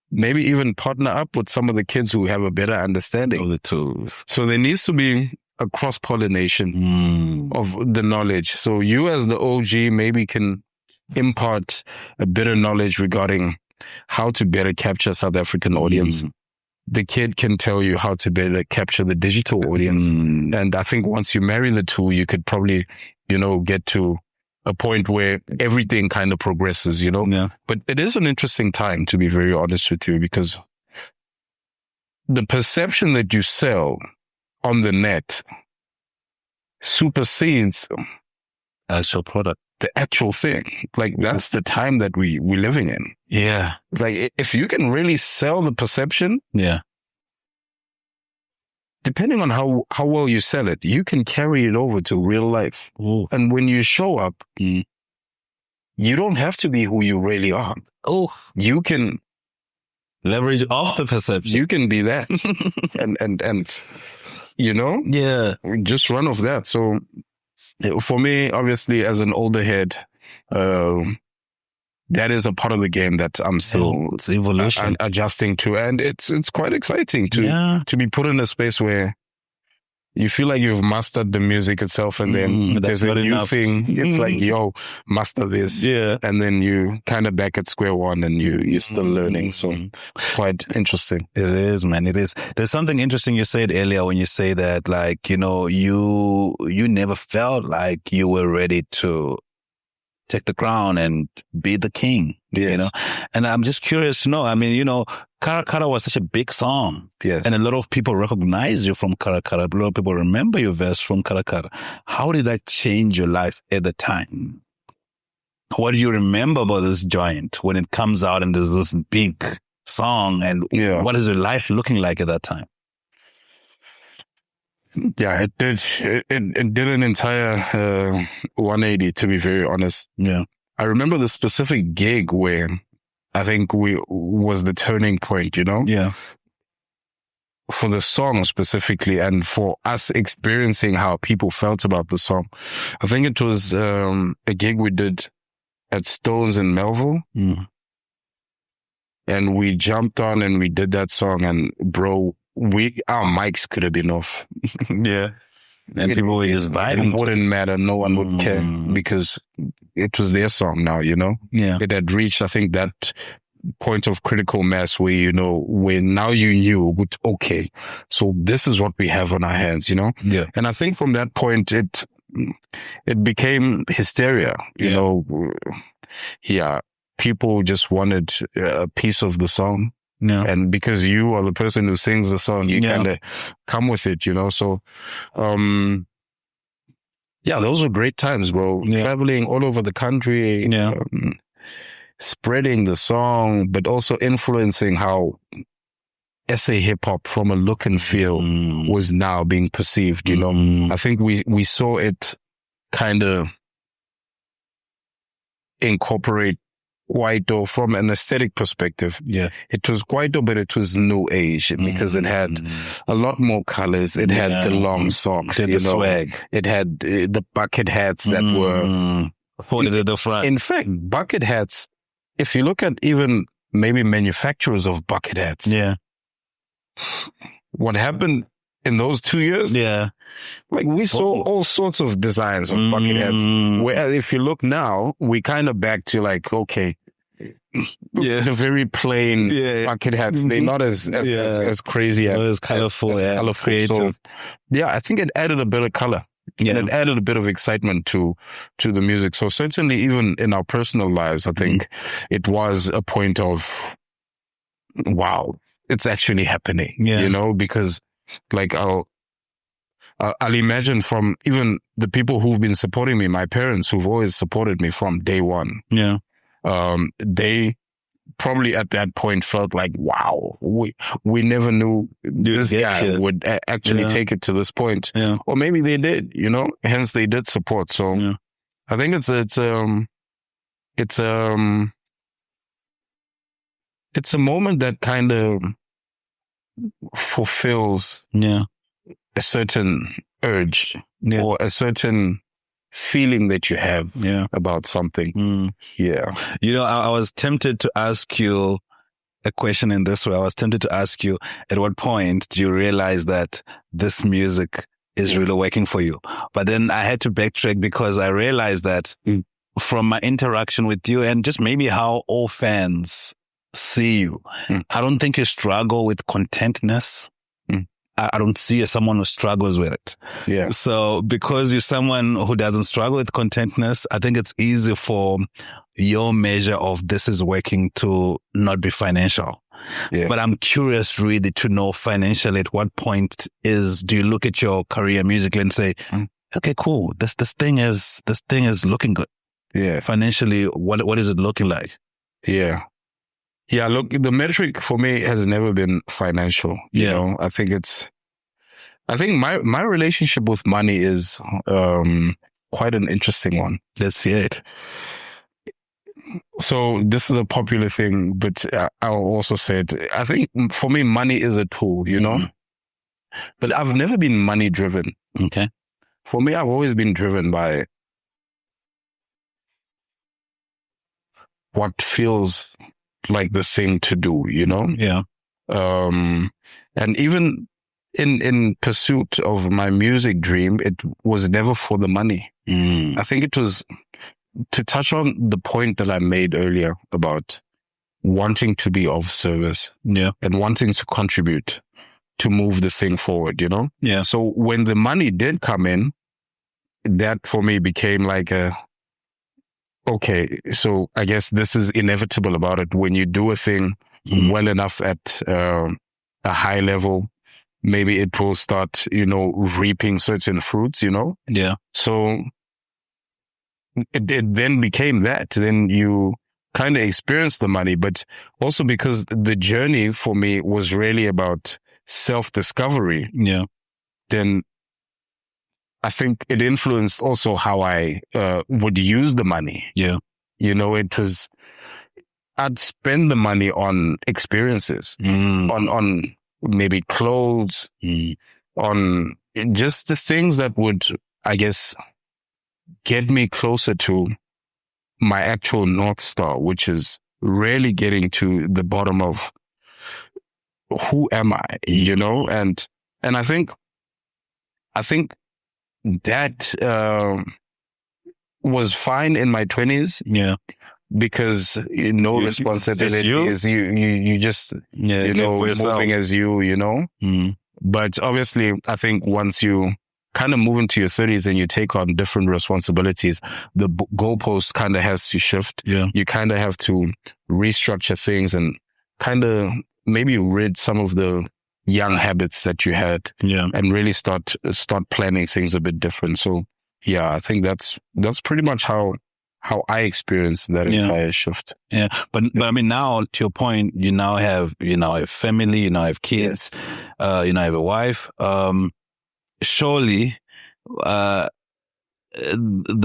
maybe even partner up with some of the kids who have a better understanding of the tools. So there needs to be a cross-pollination of the knowledge. So you as the OG maybe can impart a better knowledge regarding how to better capture South African audience. The kid can tell you how to better capture the digital audience. And I think once you marry the two, you could probably, you know, get to a point where everything kind of progresses, you know? Yeah. But it is an interesting time, to be very honest with you, because the perception that you sell on the net supersedes Actual product. the actual thing. Like, that's the time that we're living in. Yeah. Like, if you can really sell the perception, Yeah. depending on how well you sell it, you can carry it over to real life. Ooh. And when you show up, you don't have to be who you really are. Oh, You can leverage off the perception. you can be that. and you know, Yeah. just run off that. So for me, obviously, as an older head, that is a part of the game that I'm still It's evolution. adjusting to, and it's quite exciting to be put in a space where you feel like you've mastered the music itself, and then there's a new thing. It's like, yo, master this, and then you kind of back at square one, and you're still learning. So quite interesting. It is, man. It is. There's something interesting you said earlier when you say that, like, you know, you never felt like you were ready to take the crown and be the king, you know? And I'm just curious to know, I mean, you know, Kara Kara was such a big song. Yes. And a lot of people recognize you from Kara Kara. A lot of people remember your verse from Kara Kara. How did that change your life at the time? What do you remember about this joint when it comes out and there's this big song? And what is your life looking like at that time? Yeah, it did. It did an entire 180, to be very honest. Yeah. I remember the specific gig where I think was the turning point, you know? Yeah. For the song specifically, and for us experiencing how people felt about the song. I think it was a gig we did at Stones in Melville. And we jumped on and we did that song, and bro, our mics could have been off. Yeah. And people were just vibing. It wouldn't matter. No one would care because it was their song now, you know? Yeah. It had reached, I think, that point of critical mass where, you know, where now you knew, okay, so this is what we have on our hands, you know? Yeah. And I think from that point, it became hysteria, you know? Yeah. People just wanted a piece of the song. Yeah. And because you are the person who sings the song, you kind of come with it, you know? So, those were great times, bro. Yeah. Traveling all over the country, spreading the song, but also influencing how SA hip hop from a look and feel was now being perceived, you know? I think we saw it kind of incorporate Kwaito from an aesthetic perspective. Yeah. It was Kwaito, but it was new age because it had a lot more colors. It had the long socks, the swag. It had the bucket hats that were folded at the front. In fact, bucket hats, if you look at even maybe manufacturers of bucket hats, what happened in those 2 years? Yeah. Like we saw all sorts of designs of bucket hats. Where if you look now, we kind of back to like, okay, the very plain bucket hats. They're not as crazy, as colorful, creative. So, I think it added a bit of color. And it added a bit of excitement to the music. So certainly even in our personal lives, I think it was a point of, wow, it's actually happening, you know, because like I'll imagine from even the people who've been supporting me, my parents who've always supported me from day one. Yeah. They probably at that point felt like, wow, we never knew this guy would actually take it to this point. Yeah. Or maybe they did, you know, hence they did support. So I think it's a moment that kind of fulfills a certain urge or a certain feeling that you have about something. Yeah. You know, I was tempted to ask you a question in this way. I was tempted to ask you, at what point do you realize that this music is really working for you? But then I had to backtrack because I realized that from my interaction with you and just maybe how all fans see you, I don't think you struggle with contentness. I don't see you as someone who struggles with it. Yeah. So because you're someone who doesn't struggle with contentness, I think it's easy for your measure of this is working to not be financial. Yeah. But I'm curious really to know financially at what point do you look at your career musically and say, okay, cool, this thing is looking good. Yeah. Financially, what is it looking like? Yeah. Yeah, look, the metric for me has never been financial. You know, I think my relationship with money is quite an interesting one. Let's see it. So this is a popular thing, but I'll also say it. I think for me, money is a tool, you know, but I've never been money driven. Okay. For me, I've always been driven by what feels like the thing to do, you know? Yeah. And even in pursuit of my music dream, it was never for the money. I think it was to touch on the point that I made earlier about wanting to be of service and wanting to contribute to move the thing forward, you know? Yeah. So when the money did come in, that for me became like okay, so I guess this is inevitable about it. When you do a thing well enough at a high level, maybe it will start, you know, reaping certain fruits, you know? Yeah. So it then became that. Then you kind of experience the money, but also because the journey for me was really about self-discovery. Yeah. Then I think it influenced also how I would use the money. Yeah. You know, I'd spend the money on experiences, on maybe clothes, on just the things that would, I guess, get me closer to my actual North Star, which is really getting to the bottom of who am I, you know? And I think that was fine in my 20s. Yeah. Because no responsibility is you just, you know, moving as you know. But obviously, I think once you kind of move into your 30s and you take on different responsibilities, the goalpost kind of has to shift. Yeah. You kind of have to restructure things and kind of maybe rid some of the young habits that you had, and really start planning things a bit different. So yeah, I think that's pretty much how I experienced that entire shift. Yeah. But I mean, now to your point, you now have family, you now have kids, you now have a wife. Surely, the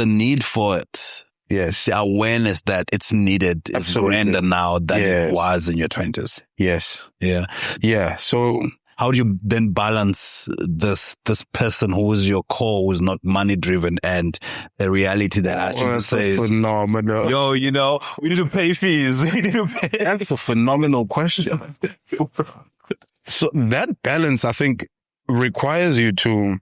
need for it, the awareness that it's needed is grander now than it was in your 20s. Yes. Yeah. Yeah. So how do you then balance this person who is your core, who's not money driven, and the reality that actually says, phenomenal. Yo, you know, we need to pay fees. We need to pay. That's a phenomenal question. So that balance, I think, requires you to.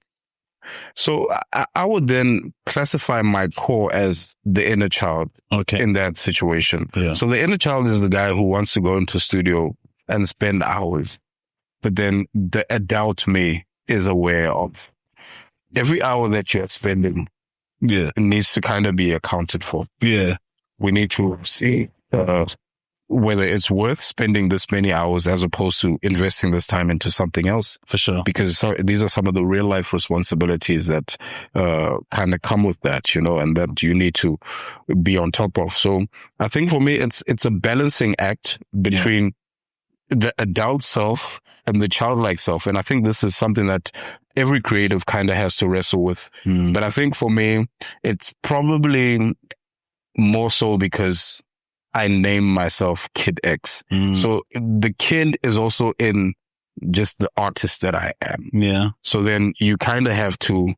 So I would then classify my core as the inner child. Okay. In that situation. Yeah. So the inner child is the guy who wants to go into studio and spend hours. But then the adult me is aware of every hour that you're spending. Yeah. It needs to kind of be accounted for. Yeah. We need to see whether it's worth spending this many hours as opposed to investing this time into something else. For sure. Because these are some of the real life responsibilities that kind of come with that, you know, and that you need to be on top of. So I think for me, it's a balancing act between the adult self and the childlike self. And I think this is something that every creative kind of has to wrestle with. But I think for me, it's probably more so because I name myself Kid X. So the kid is also in just the artist that I am. Yeah. So then you kind of have to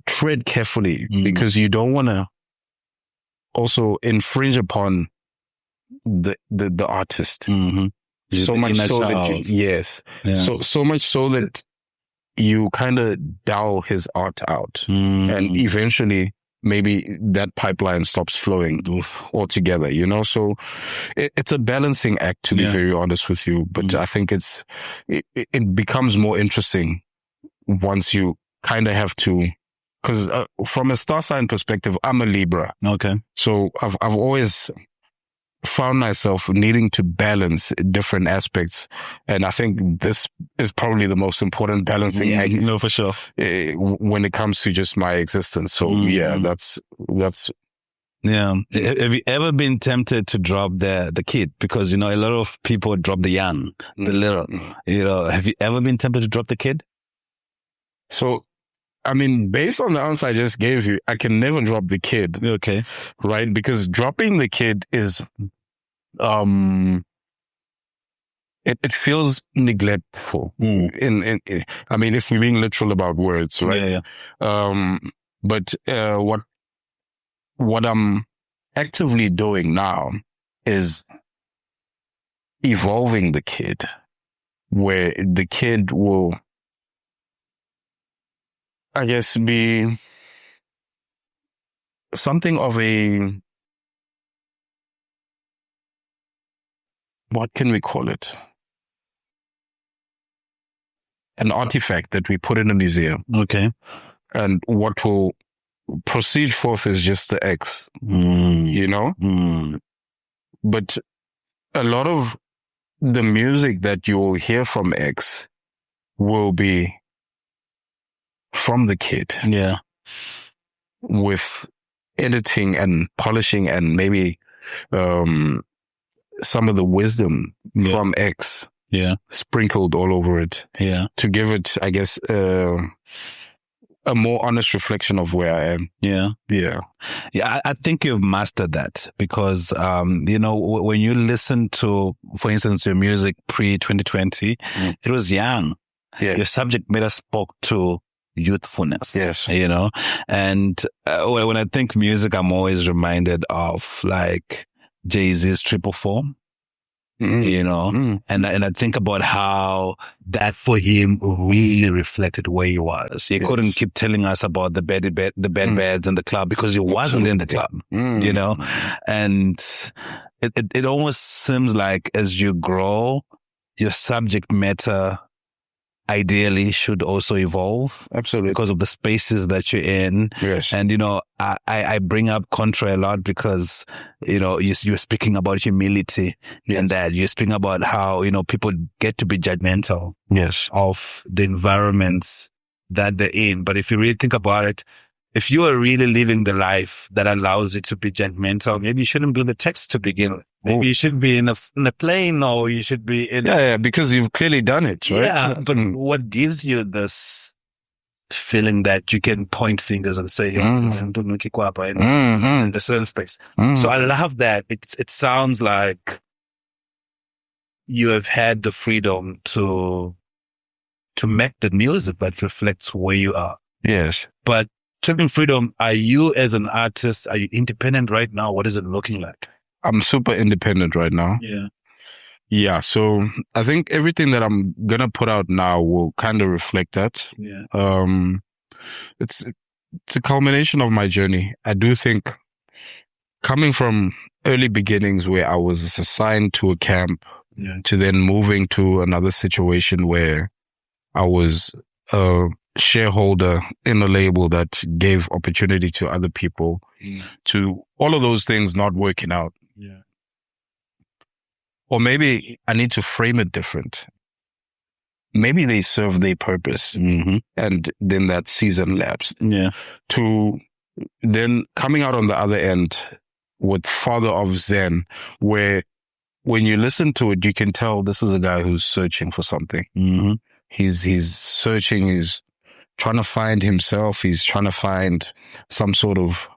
tread carefully because you don't want to also infringe upon the artist. So much so that so much so that you kind of dull his art out, and eventually maybe that pipeline stops flowing altogether, you know? So it's a balancing act, to be very honest with you. But I think it becomes more interesting once you kind of have to, because from a star sign perspective, I'm a Libra. Okay. So I've always found myself needing to balance different aspects. And I think this is probably the most important balancing act. No, for sure. When it comes to just my existence. So that's. Yeah. Have you ever been tempted to drop the kid? Because, you know, a lot of people drop the young, the little, you know, have you ever been tempted to drop the kid? So, I mean, based on the answer I just gave you, I can never drop the kid. Okay. Right? Because dropping the kid is, it feels neglectful. I mean, if we're being literal about words, right? Yeah. But what I'm actively doing now is evolving the kid, where the kid will, I guess, be something of a, what can we call it? An artifact that we put in a museum. Okay. And what will proceed forth is just the X, you know? But a lot of the music that you will hear from X will be from the kid. Yeah. With editing and polishing and maybe some of the wisdom from X sprinkled all over it. Yeah. To give it, I guess, a more honest reflection of where I am. Yeah. Yeah. Yeah. I think you've mastered that because, you know, when you listen to, for instance, your music pre-2020, it was young. Yes. Your subject matter spoke to youthfulness. Yes. You know, and when I think music, I'm always reminded of like Jay-Z's 444. You know, and I think about how that for him really reflected where he was. He couldn't keep telling us about the bed beds and the club because he wasn't in the club, you know, and it almost seems like as you grow, your subject matter ideally should also evolve. Absolutely. Because of the spaces that you're in. Yes. And, you know, I bring up contra a lot because, you know, you're speaking about humility and that you're speaking about how, you know, people get to be judgmental of the environments that they're in. But if you really think about it, if you are really living the life that allows you to be judgmental, maybe you shouldn't do the text to begin with. Maybe you should be in a plane, or you should be in... Yeah, because you've clearly done it, right? Yeah, but what gives you this feeling that you can point fingers and say, in a certain space. So I love that. It sounds like you have had the freedom to make the music that reflects where you are. Yes. But talking freedom, are you as an artist, are you independent right now? What is it looking like? I'm super independent right now. Yeah. Yeah. So I think everything that I'm going to put out now will kind of reflect that. Yeah. It's a culmination of my journey. I do think coming from early beginnings where I was assigned to a camp to then moving to another situation where I was shareholder in a label that gave opportunity to other people, to all of those things not working out. Yeah. Or maybe I need to frame it different. Maybe they serve their purpose and then that season lapsed. Yeah. To then coming out on the other end with Father of Zen, where when you listen to it, you can tell this is a guy who's searching for something. He's searching, he's trying to find himself. He's trying to find some sort of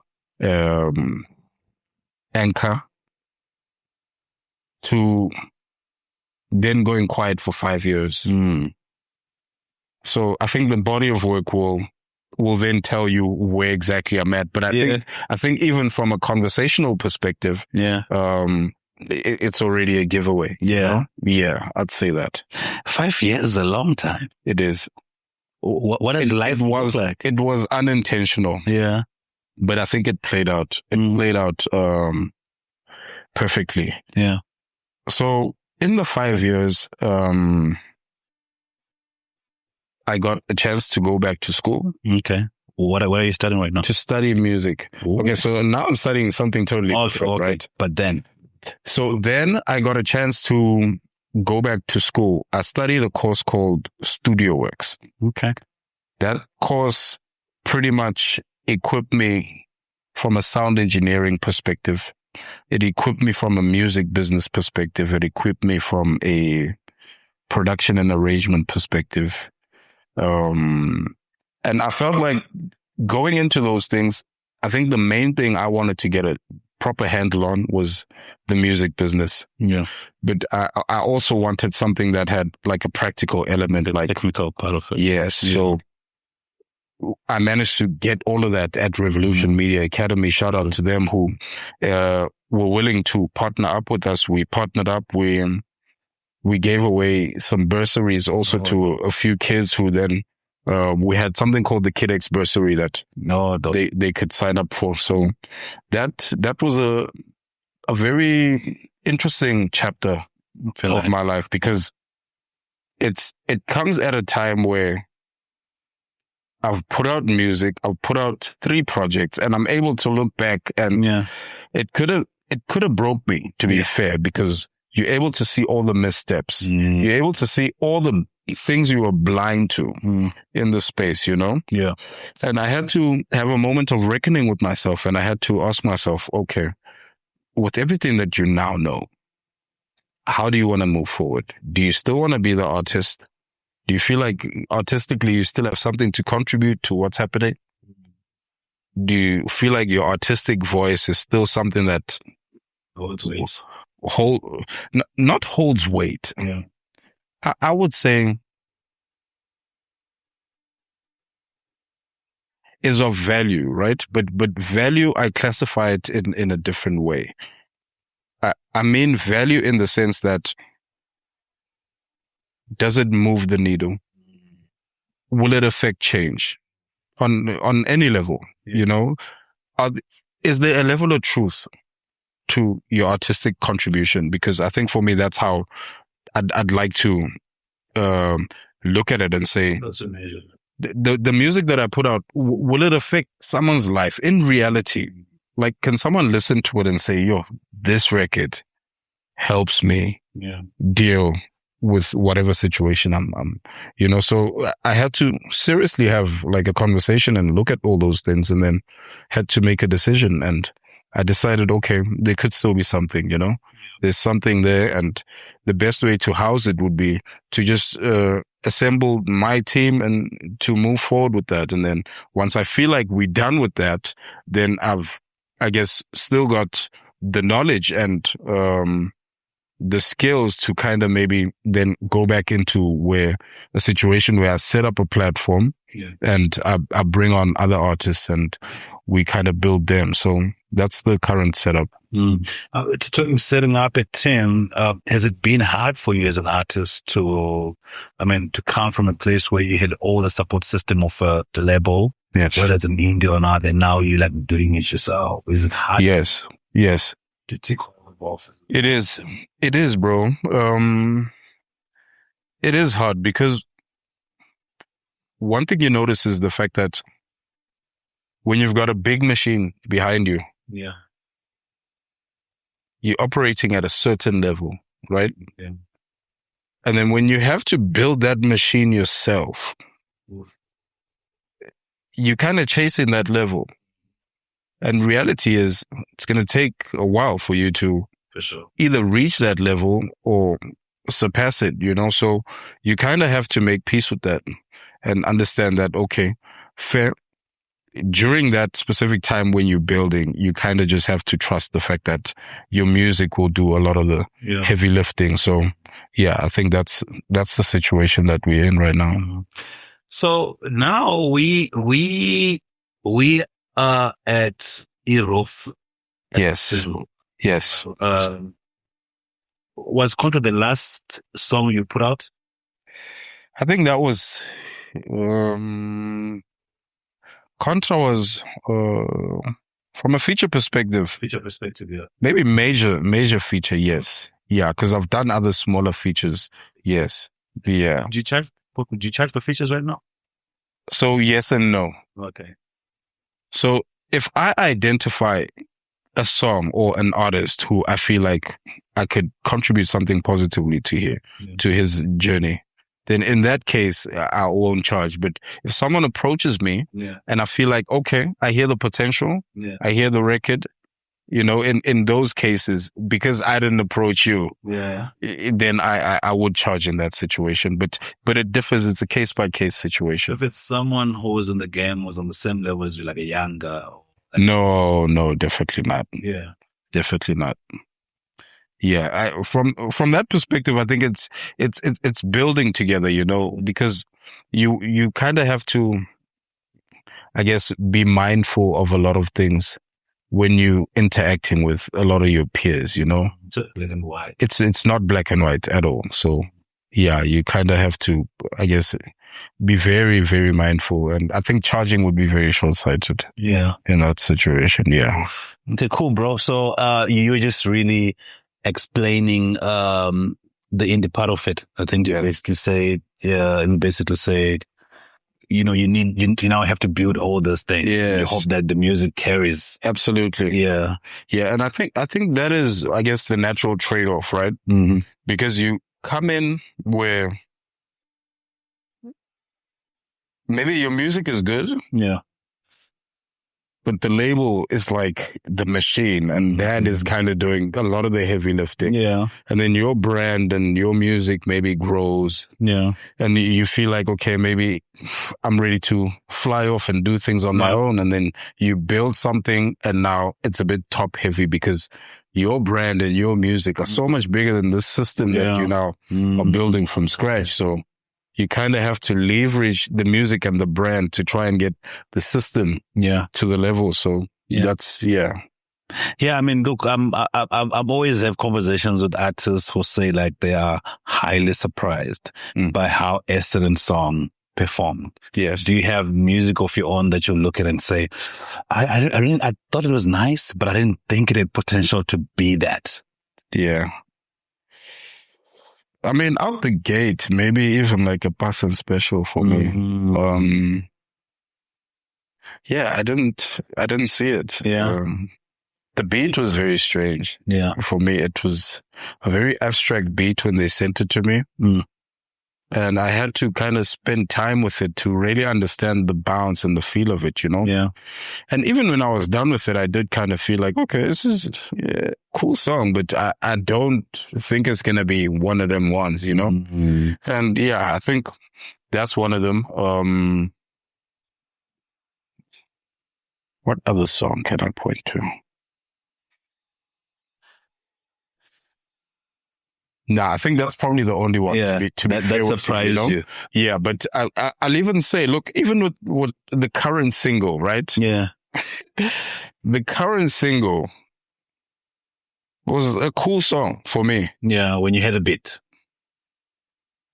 anchor to then going quiet for 5 years. So I think the body of work will then tell you where exactly I'm at. But I think even from a conversational perspective, it's already a giveaway. Yeah. Yeah, I'd say that. 5 years is a long time. It is. What does life look like? It was unintentional. Yeah. but I think it played out. It played out perfectly. Yeah. So in the 5 years, I got a chance to go back to school. Okay. What are you studying right now? To study music. Ooh. Okay, so now I'm studying something totally different, okay. right? But then? So then I got a chance to go back to school. I studied a course called Studio Works. Okay. That course pretty much equipped me from a sound engineering perspective. It equipped me from a music business perspective. It equipped me from a production and arrangement perspective. And I felt like going into those things, I think the main thing I wanted to get a proper handle on was the music business. Yeah. But I also wanted something that had like a practical element, like technical part of it. Yes. Yeah. So I managed to get all of that at Revolution Media Academy. Shout out to them who were willing to partner up with us. We partnered up. We gave away some bursaries also to a few kids who then we had something called the KidX bursary that they could sign up for. So that was a very interesting chapter of my life, because it comes at a time where I've put out music, I've put out 3 projects, and I'm able to look back and it could have broke me, to be fair, because you're able to see all the missteps. You're able to see all the things you were blind to in the space, you know? Yeah. And I had to have a moment of reckoning with myself, and I had to ask myself, okay, with everything that you now know, how do you want to move forward? Do you still want to be the artist? Do you feel like artistically you still have something to contribute to what's happening? Do you feel like your artistic voice is still something that holds weight? Not holds weight. Yeah. I would say is of value, right? But value, I classify it in a different way. I mean value in the sense that, does it move the needle? Will it affect change on any level? Yeah. You know, is there a level of truth to your artistic contribution? Because I think for me, that's how I'd like to look at it and say, that's amazing. The music that I put out, will it affect someone's life in reality? Like, can someone listen to it and say, yo, this record helps me deal with whatever situation I'm, you know? So I had to seriously have like a conversation and look at all those things, and then had to make a decision. And I decided, okay, there could still be something, you know? There's something there, and the best way to house it would be to just assemble my team and to move forward with that. And then once I feel like we're done with that, then I guess, still got the knowledge and the skills to kind of maybe then go back into a situation where I set up a platform and I bring on other artists and we kind of build them. So that's the current setup. Setting up a team, has it been hard for you as an artist to come from a place where you had all the support system of the label, whether it's an indie or not, and now you're like doing it yourself? Is it hard? Yes. To take all the bosses? It is, bro. It is hard because one thing you notice is the fact that when you've got a big machine behind you, you're operating at a certain level, right? Yeah. And then when you have to build that machine yourself, you're kind of chasing that level. And reality is, it's going to take a while for you to either reach that level or surpass it, you know? So you kind of have to make peace with that and understand that, okay, fair. During that specific time when you're building, you kind of just have to trust the fact that your music will do a lot of the heavy lifting. So yeah, I think that's the situation that we're in right now. Mm-hmm. So now we are at iRoof. Yes. Was Contra the last song you put out? I think that was Contra was, from a feature perspective, yeah. maybe major feature, yes. Yeah, because I've done other smaller features, yes. Yeah. Do you charge for features right now? So yes and no. Okay. So if I identify a song or an artist who I feel like I could contribute something positively to his journey, then in that case, I won't charge. But if someone approaches me and I feel like, okay, I hear the potential, I hear the record, in those cases, because I didn't approach you, then I would charge in that situation. But it differs. It's a case by case situation. If it's someone who was in the game, was on the same level as you, like a younger. No, definitely not. Yeah, definitely not. Yeah, from that perspective, I think it's building together, because you kind of have to, I guess, be mindful of a lot of things when you interacting with a lot of your peers, It's black and white. It's not black and white at all. So yeah, you kind of have to, I guess, be very, very mindful. And I think charging would be very short-sighted. Yeah. In that situation. Yeah. Okay, cool, bro. So you were just really explaining the indie part of it. I think you basically said, you now have to build all those things. Yes. You hope that the music carries. Absolutely. Yeah. Yeah. And I think that is, I guess, the natural trade-off, right? Mm-hmm. Because you come in where maybe your music is good. Yeah. But the label is like the machine, and that is kind of doing a lot of the heavy lifting. Yeah. And then your brand and your music maybe grows. Yeah. And you feel like, okay, maybe I'm ready to fly off and do things on my own. And then you build something, and now it's a bit top heavy because your brand and your music are so much bigger than the system that you now are building from scratch. So you kind of have to leverage the music and the brand to try and get the system to the level. So that's, Yeah, I mean, look, I'm always have conversations with artists who say like they are highly surprised by how a certain song performed. Yes. Do you have music of your own that you look at and say, I thought it was nice, but I didn't think it had potential to be that? Yeah. I mean, out the gate, maybe even like a passing special for me. Yeah, I didn't see it. Yeah. The beat was very strange. Yeah. For me, it was a very abstract beat when they sent it to me. And I had to kind of spend time with it to really understand the bounce and the feel of it, Yeah. And even when I was done with it, I did kind of feel like, okay, this is a cool song, but I don't think it's going to be one of them ones, And yeah, I think that's one of them. What other song can I point to? Nah, I think that's probably the only one. Yeah, that surprised you. Yeah, but I'll even say, look, even with the current single, right? Yeah. The current single was a cool song for me. Yeah, when you had a beat.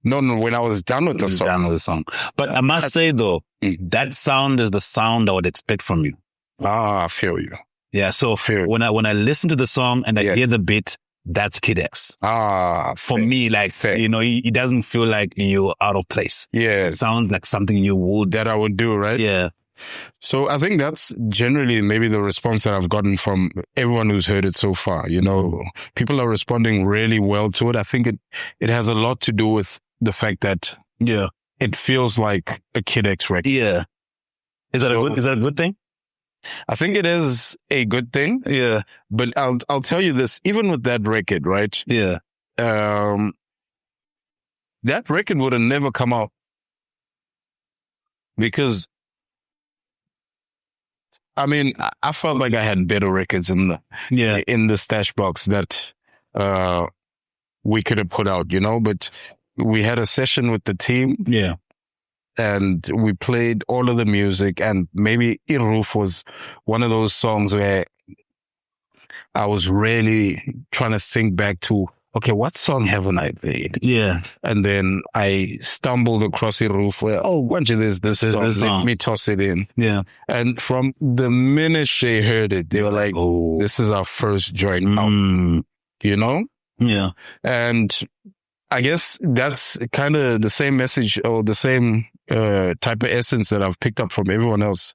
No, when I was done with the song. Done with the song. But I must say, though, that sound is the sound I would expect from you. I feel you. Yeah, so when I listen to the song and I hear the beat, that's Kid X. For me, like, it doesn't feel like you're out of place. Yeah. It sounds like something that I would do, right? Yeah. So I think that's generally maybe the response that I've gotten from everyone who's heard it so far. People are responding really well to it. I think it has a lot to do with the fact that it feels like a Kid X record. Yeah. Is that a good thing? I think it is a good thing. Yeah. But I'll tell you this, even with that record, right? Yeah. That record would have never come out. Because, I mean, I felt like I had better records in the stash box that we could have put out, but we had a session with the team. Yeah. And we played all of the music, and maybe iRoof was one of those songs where I was really trying to think back to okay, what song haven't I played? Yeah. And then I stumbled across iRoof where, oh, bunch of this song. Let me toss it in. Yeah. And from the minute they heard it, they were like, oh, this is our first joint out, you know? Yeah. And I guess that's kind of the same message or the same type of essence that I've picked up from everyone else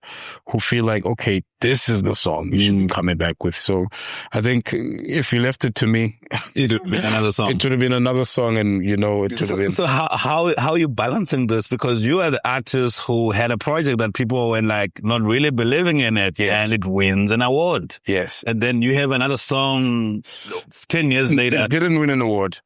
who feel like, okay, this is the song you should be coming back with. So I think if you left it to me, it would be another song. It would have been another song, and it would have been. So how are you balancing this? Because you are the artist who had a project that people were like not really believing in it, and it wins an award. Yes, and then you have another song 10 years later. It didn't win an award.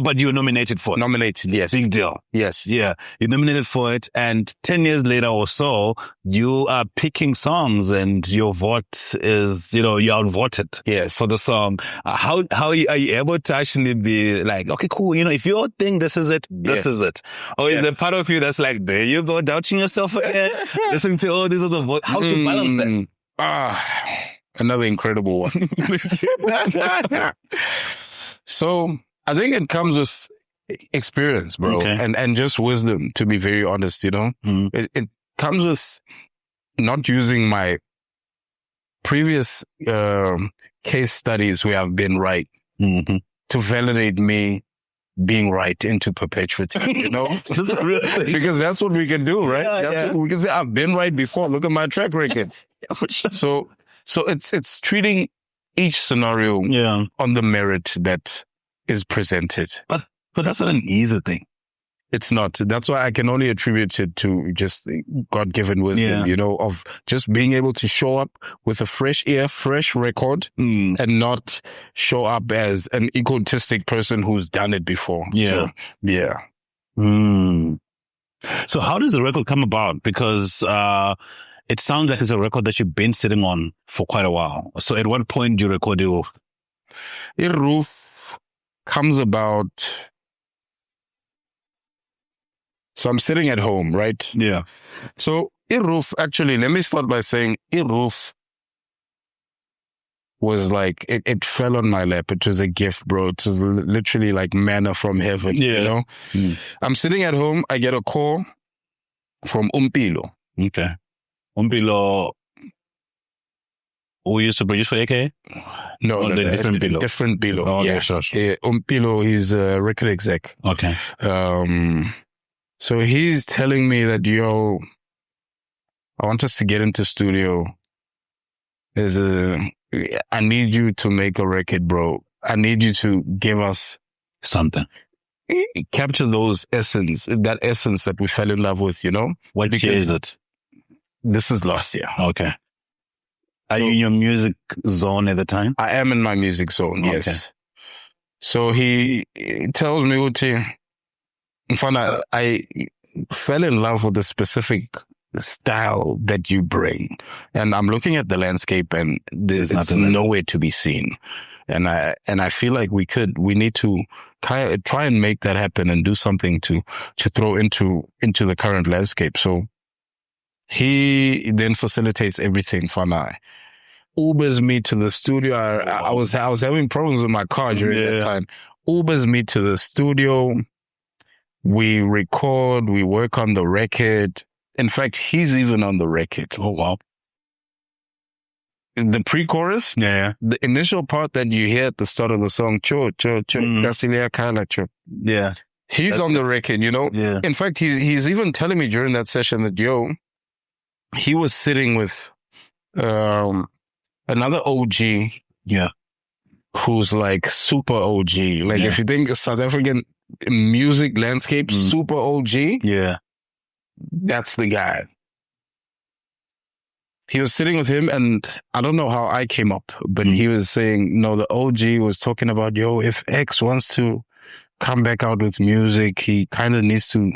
But you were nominated for it. Nominated, yes. Big deal. Yes. Yeah. You're nominated for it. And 10 years later or so, you are picking songs and your vote is, you're outvoted. Yes. For the song. How are you able to actually be like, okay, cool. If you think this is it, this is it. Or is there part of you that's like, there you go, doubting yourself again, listening to all these other votes? How to balance that? Another incredible one. So, I think it comes with experience, bro, and just wisdom, to be very honest, It comes with not using my previous case studies where I've been right to validate me being right into perpetuity, Because that's what we can do, right? That's what we can say, I've been right before. Look at my track record. So it's treating each scenario on the merit that is presented. But that's not an easy thing. It's not. That's why I can only attribute it to just God-given wisdom, of just being able to show up with a fresh ear, fresh record, and not show up as an egotistic person who's done it before. Yeah. So how does the record come about? Because it sounds like it's a record that you've been sitting on for quite a while. So at what point do you record iRoof? iRoof comes about. So I'm sitting at home, right? Yeah. So iRoof, actually, let me start by saying iRoof was like, it fell on my lap. It was a gift, bro. It was literally like manna from heaven, I'm sitting at home. I get a call from Umpilo. Okay. Umpilo, who used to produce for AKA? No, different Bilo. Different Bilo. Oh, yeah. Sure. Umpilo, he's a record exec. Okay. So he's telling me that, I want us to get into studio. I need you to make a record, bro. I need you to give us something. Capture that essence that we fell in love with, What year is it? This is last year. Okay. Are you in your music zone at the time? I am in my music zone, yes. Okay. So he tells me, Uti, I fell in love with the specific style that you bring. And I'm looking at the landscape and there's nowhere to be seen. And I feel like we need to try and make that happen and do something to throw into the current landscape. So he then facilitates everything for now. Ubers me to the studio. I was having problems with my car during that time. Ubers me to the studio. We record, we work on the record. In fact, he's even on the record. Oh, wow. The pre-chorus, the initial part that you hear at the start of the song, yeah, he's on the record, Yeah. In fact, he's even telling me during that session that, he was sitting with another OG, who's like super OG. Like if you think South African music landscape, super OG, that's the guy. He was sitting with him, and I don't know how I came up, but he was saying, no, the OG was talking about, if X wants to come back out with music, he kind of needs to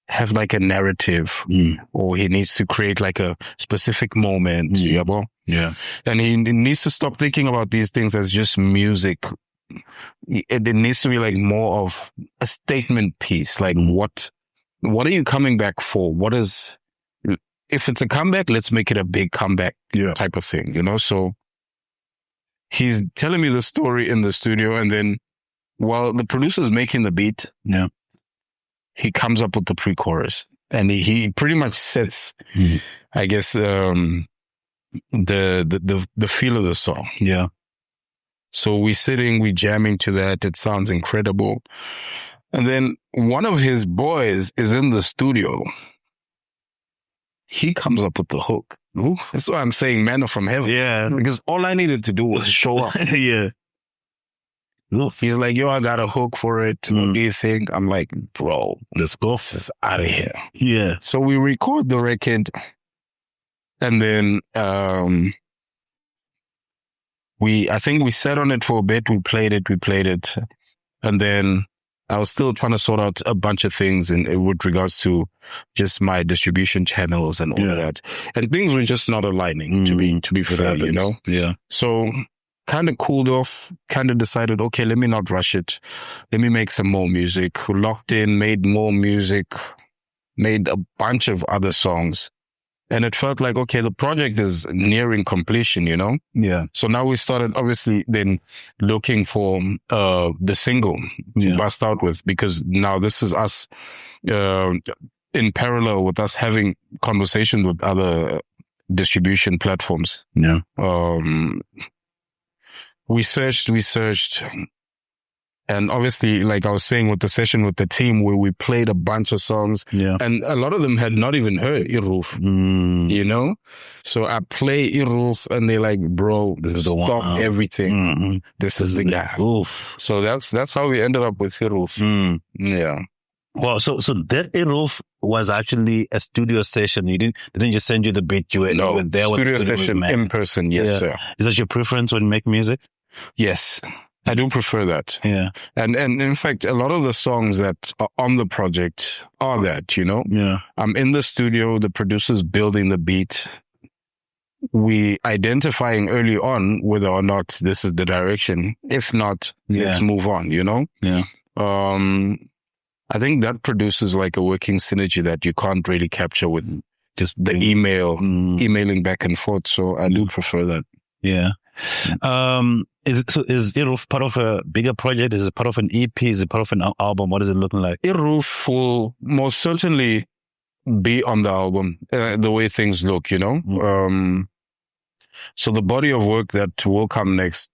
have like a narrative, or he needs to create like a specific moment, Yeah. And he needs to stop thinking about these things as just music. It needs to be like more of a statement piece. Like what are you coming back for? If it's a comeback, let's make it a big comeback type of thing, So he's telling me the story in the studio, and then while the producer's making the beat, he comes up with the pre-chorus, and he pretty much sets, I guess, the feel of the song. Yeah. So we jamming to that. It sounds incredible. And then one of his boys is in the studio. He comes up with the hook. Ooh. That's why I'm saying manna from heaven. Yeah. Because all I needed to do was show up. Yeah. He's like, yo, I got a hook for it. What do you think? I'm like, bro, let's go. This is out of here. Yeah. So we record the record, and then I think we sat on it for a bit. We played it. And then I was still trying to sort out a bunch of things with regards to just my distribution channels and all of that. And things were just not aligning, to be fair, you know? Yeah. So kind of cooled off, kind of decided, okay, let me not rush it. Let me make some more music. Locked in, made more music, made a bunch of other songs. And it felt like, okay, the project is nearing completion, you know? Yeah. So now we started obviously then looking for the single to bust out with, because now this is us in parallel with us having conversations with other distribution platforms. Yeah. We searched, and obviously, like I was saying with the session with the team where we played a bunch of songs, and a lot of them had not even heard iRoof, you know? So I play iRoof and they're like, bro, stop everything. This is the guy. Oof. So that's how we ended up with iRoof. Yeah. Well, so that iRoof was actually a studio session. They didn't just send you the beat. You were there with studio the session in person. Yes, sir. Is that your preference when you make music? Yes, I do prefer that. Yeah. And in fact, a lot of the songs that are on the project are that, you know? Yeah. I'm in the studio, the producer's building the beat. We identifying early on whether or not this is the direction. If not, let's move on, you know? Yeah. I think that produces like a working synergy that you can't really capture with just the emailing back and forth. So I do prefer that. Yeah. Is iRoof part of a bigger project? Is it part of an EP? Is it part of an album? What is it looking like? iRoof will most certainly be on the album, the way things look, you know? So the body of work that will come next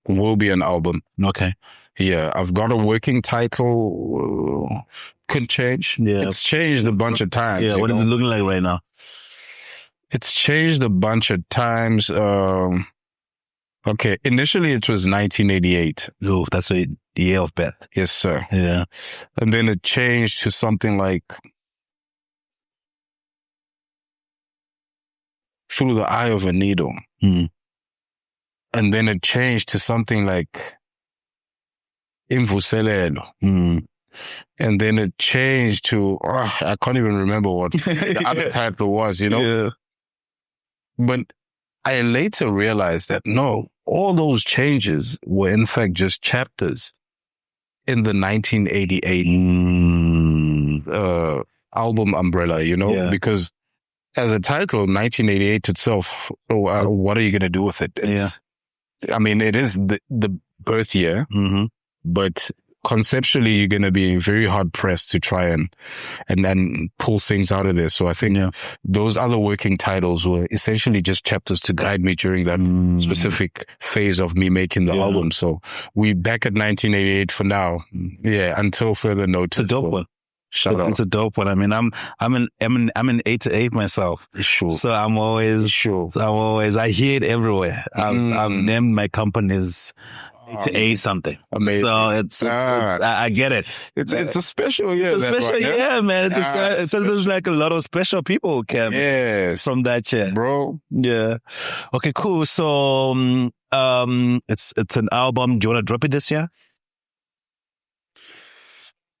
will be an album. Okay. Yeah, I've got a working title. Could change. Yeah. It's changed a bunch of times. Yeah, what is it looking like right now? It's changed a bunch of times. Okay, initially it was 1988. Oh, that's the year of birth. Yes, sir. Yeah. And then it changed to something like Through the Eye of a Needle. And then it changed to something like Imvuselelo. And then it changed to, I can't even remember what the other title was, you know? Yeah. But I later realized that no, all those changes were in fact just chapters in the 1988 album umbrella, you know? Yeah. Because as a title, 1988 itself, what are you going to do with it? I mean, it is the birth year, but conceptually, you're going to be very hard pressed to try and pull things out of this. So I think those other working titles were essentially just chapters to guide me during that specific phase of me making the album. So we back at 1988 for now. Yeah, until further notice. It's a dope one. Shout out. It's a dope one. I mean, I'm in 88 myself. Sure. So I hear it everywhere. I've named my companies A something. Amazing. So it's I get it. It's a special year. It's a special year, man. It's there's like a lot of special people who came from that year, bro. Yeah. Okay, cool. So it's an album. Do you want to drop it this year?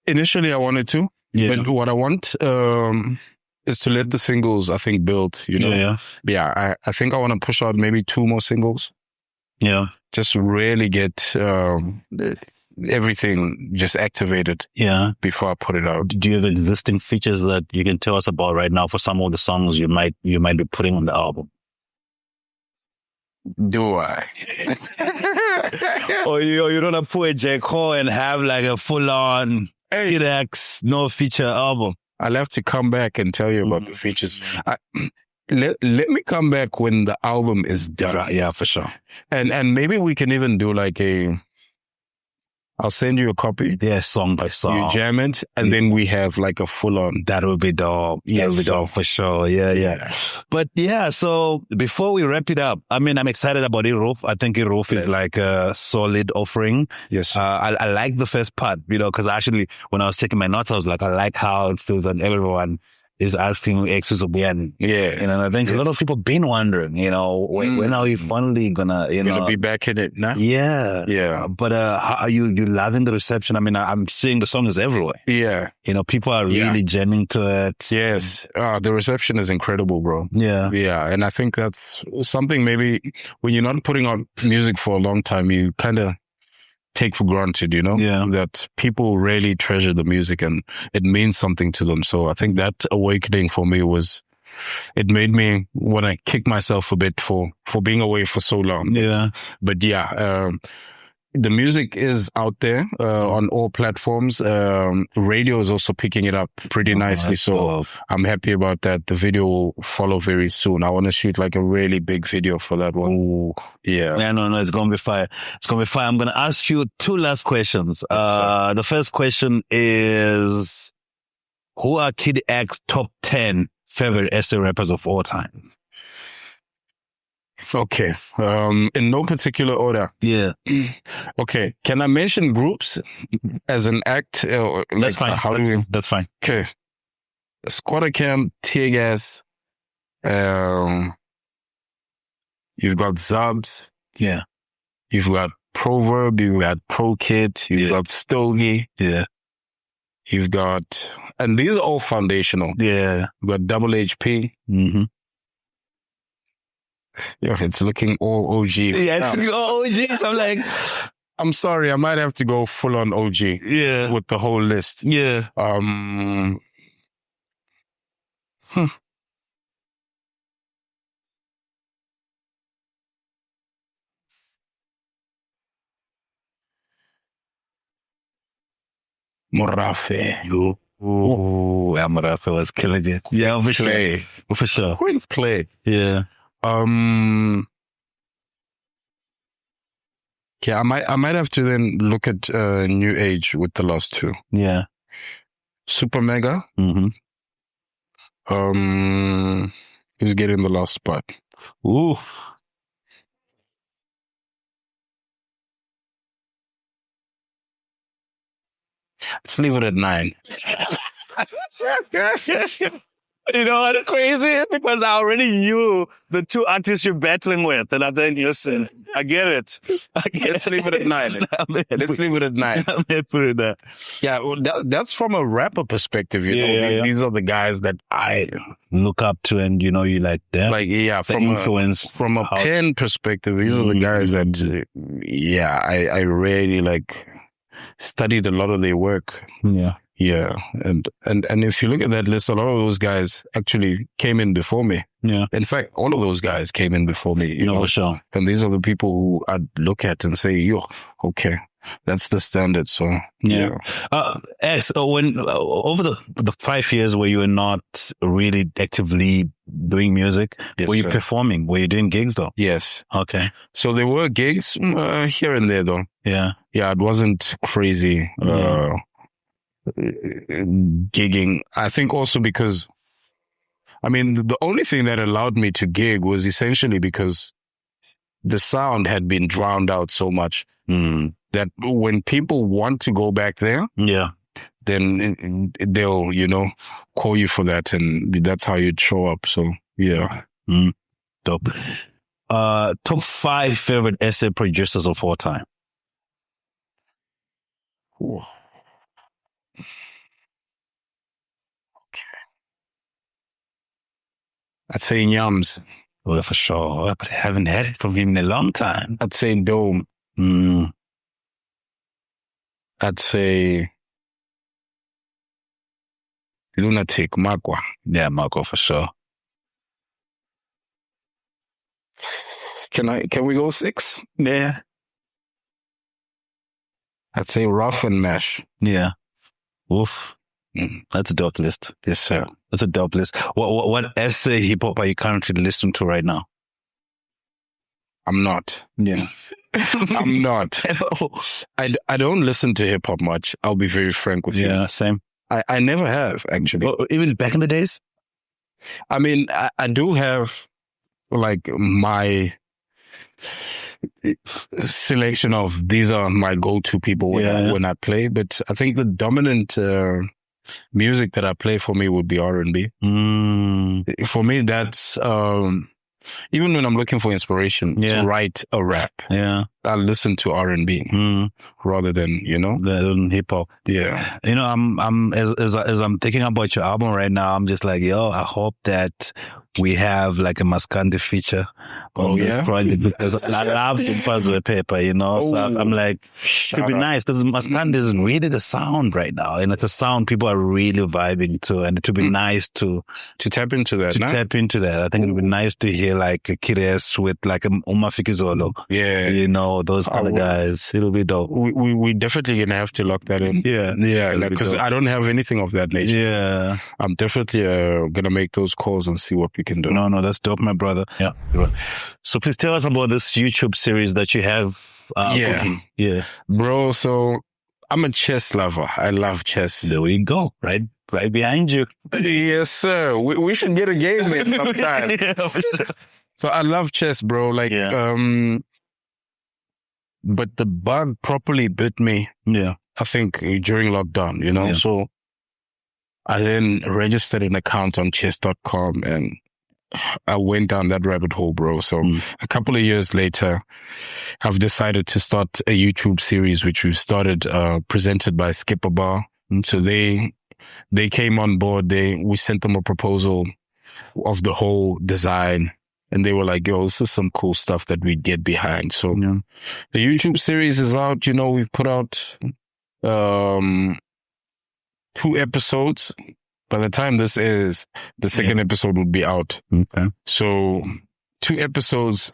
Initially, I wanted to, but what I want is to let the singles, I think, build. You know, I think I want to push out maybe 2 more singles. Yeah. Just really get everything just activated. Yeah. Before I put it out. Do you have existing features that you can tell us about right now for some of the songs you might be putting on the album? Do I? Or you don't pull a J. Cole and have like a full-on X no feature album. I'll have to come back and tell you about the features. Let me come back when the album is done. Yeah, for sure. And maybe we can even do like I'll send you a copy. Yeah, song by song. You jam it, and then we have like a full-on. That would be dope. Yes, that would be dope for sure. Yeah. But yeah, so before we wrap it up, I mean, I'm excited about iRoof. I think iRoof is like a solid offering. Yes. I like the first part, because actually when I was taking my notes, I was like, I like how it feels that everyone is asking X again. Yeah. And I think a lot of people been wondering, when are we finally gonna, gonna be back in it now? Yeah. Yeah. But how are you loving the reception? I mean, I'm seeing the song is everywhere. Yeah. People are really jamming to it. Yes. The reception is incredible, bro. Yeah. Yeah. And I think that's something maybe when you're not putting out music for a long time, you kind of take for granted, that people really treasure the music and it means something to them. So I think that awakening for me it made me want to kick myself a bit for being away for so long. Yeah. But yeah, the music is out there on all platforms. Radio is also picking it up pretty nicely. So I'm happy about that. The video will follow very soon. I want to shoot like a really big video for that one. Ooh. Yeah. Yeah, no, it's going to be fire. It's going to be fire. I'm going to ask you two last questions. The first question is, who are Kid X's top 10 favorite SA rappers of all time? Okay. In no particular order. Yeah. Okay. Can I mention groups as an act? That's fine. That's fine. Okay. Squatter Camp, Tear Gas. You've got Zubs. Yeah. You've got Proverb. You've got Pro Kid. You've got Stogie. Yeah. You've got, and these are all foundational. Yeah. You've got Double HP. Mm-hmm. Yo, it's looking all OG. Yeah, it's looking all OG. I'm like, I'm sorry, I might have to go full on OG. Yeah. With the whole list. Yeah. Morafe. Ooh, Morafe was killing it. Yeah, for sure. For sure. Queen of Play. Yeah. Yeah, I might have to then look at New Age with the last two. Yeah. Super Mega. Mm-hmm. Who's getting the last spot? Oof. Let's leave it at 9. You know what is crazy? Because I already knew the two artists you're battling with. And I then you said, I get it. Let's leave it at 9. Let's leave it at 9. Put it there. Yeah, well, that's from a rapper perspective, you know. Yeah. These are the guys that I look up to and, you like them. Like, yeah, the influence. From a pen perspective, these are the guys that, I really studied a lot of their work. Yeah. Yeah. And if you look at that list, a lot of those guys actually came in before me. Yeah. In fact, all of those guys came in before me, you know. For sure. And these are the people who I'd look at and say, yo, okay, that's the standard. So, yeah. When over the 5 years where you were not really actively doing music, were you performing? Were you doing gigs though? Yes. Okay. So there were gigs here and there though. Yeah. Yeah, it wasn't crazy. Gigging. I think also because, the only thing that allowed me to gig was essentially because the sound had been drowned out so much that when people want to go back there, then they'll, call you for that, and that's how you'd show up. So, yeah. Dope. Top 5 favorite SA producers of all time. Ooh. I'd say Nyams. Well, for sure. But I haven't had it from him in a long time. I'd say Dome. I'd say Lunatic, Magua. Yeah, Magua for sure. Can we go 6? Yeah. I'd say Rough and Mash. Yeah. Oof. That's a dope list. Yes, sir. That's a dope list. What essay hip hop are you currently listening to right now? I'm not. Yeah. I'm not. I don't listen to hip hop much. I'll be very frank with you. Yeah, same. I never have, actually. Even back in the days? I mean, I do have like my selection of these are my go-to people when I play, but I think the dominant music that I play for me would be R&B. For me, that's even when I'm looking for inspiration to write a rap, I listen to R&B rather than than hip hop. Yeah, I'm as I'm thinking about your album right now, I'm just like, I hope that we have like a Maskandi feature on this project, because I love the puzzle paper, So I'm like, it could be nice because Maskandi is really the sound right now, and it's a sound people are really vibing to, and it would be nice to tap into that. Tap into that. I think it would be nice to hear like a Kires with like a Umafikizolo. Yeah, those kind of guys. It'll be dope. We definitely gonna have to lock that in. Yeah, because I don't have anything of that nature. Yeah, I'm definitely gonna make those calls and see what we can do. No, that's dope, my brother. Yeah. So please tell us about this YouTube series that you have. Yeah, bro. So I'm a chess lover. I love chess. There we go. Right behind you. Yes, sir. We should get a game in sometime. For sure. So I love chess, bro. But the bug properly bit me. Yeah. I think during lockdown, So I then registered an account on chess.com and I went down that rabbit hole, bro. So a couple of years later, I've decided to start a YouTube series, which we've started, presented by Skipper Bar. So they came on board. We sent them a proposal of the whole design, and they were like, yo, this is some cool stuff that we'd get behind. So the YouTube series is out. We've put out 2 episodes. By the time this is, the second episode would be out. Okay. So 2 episodes,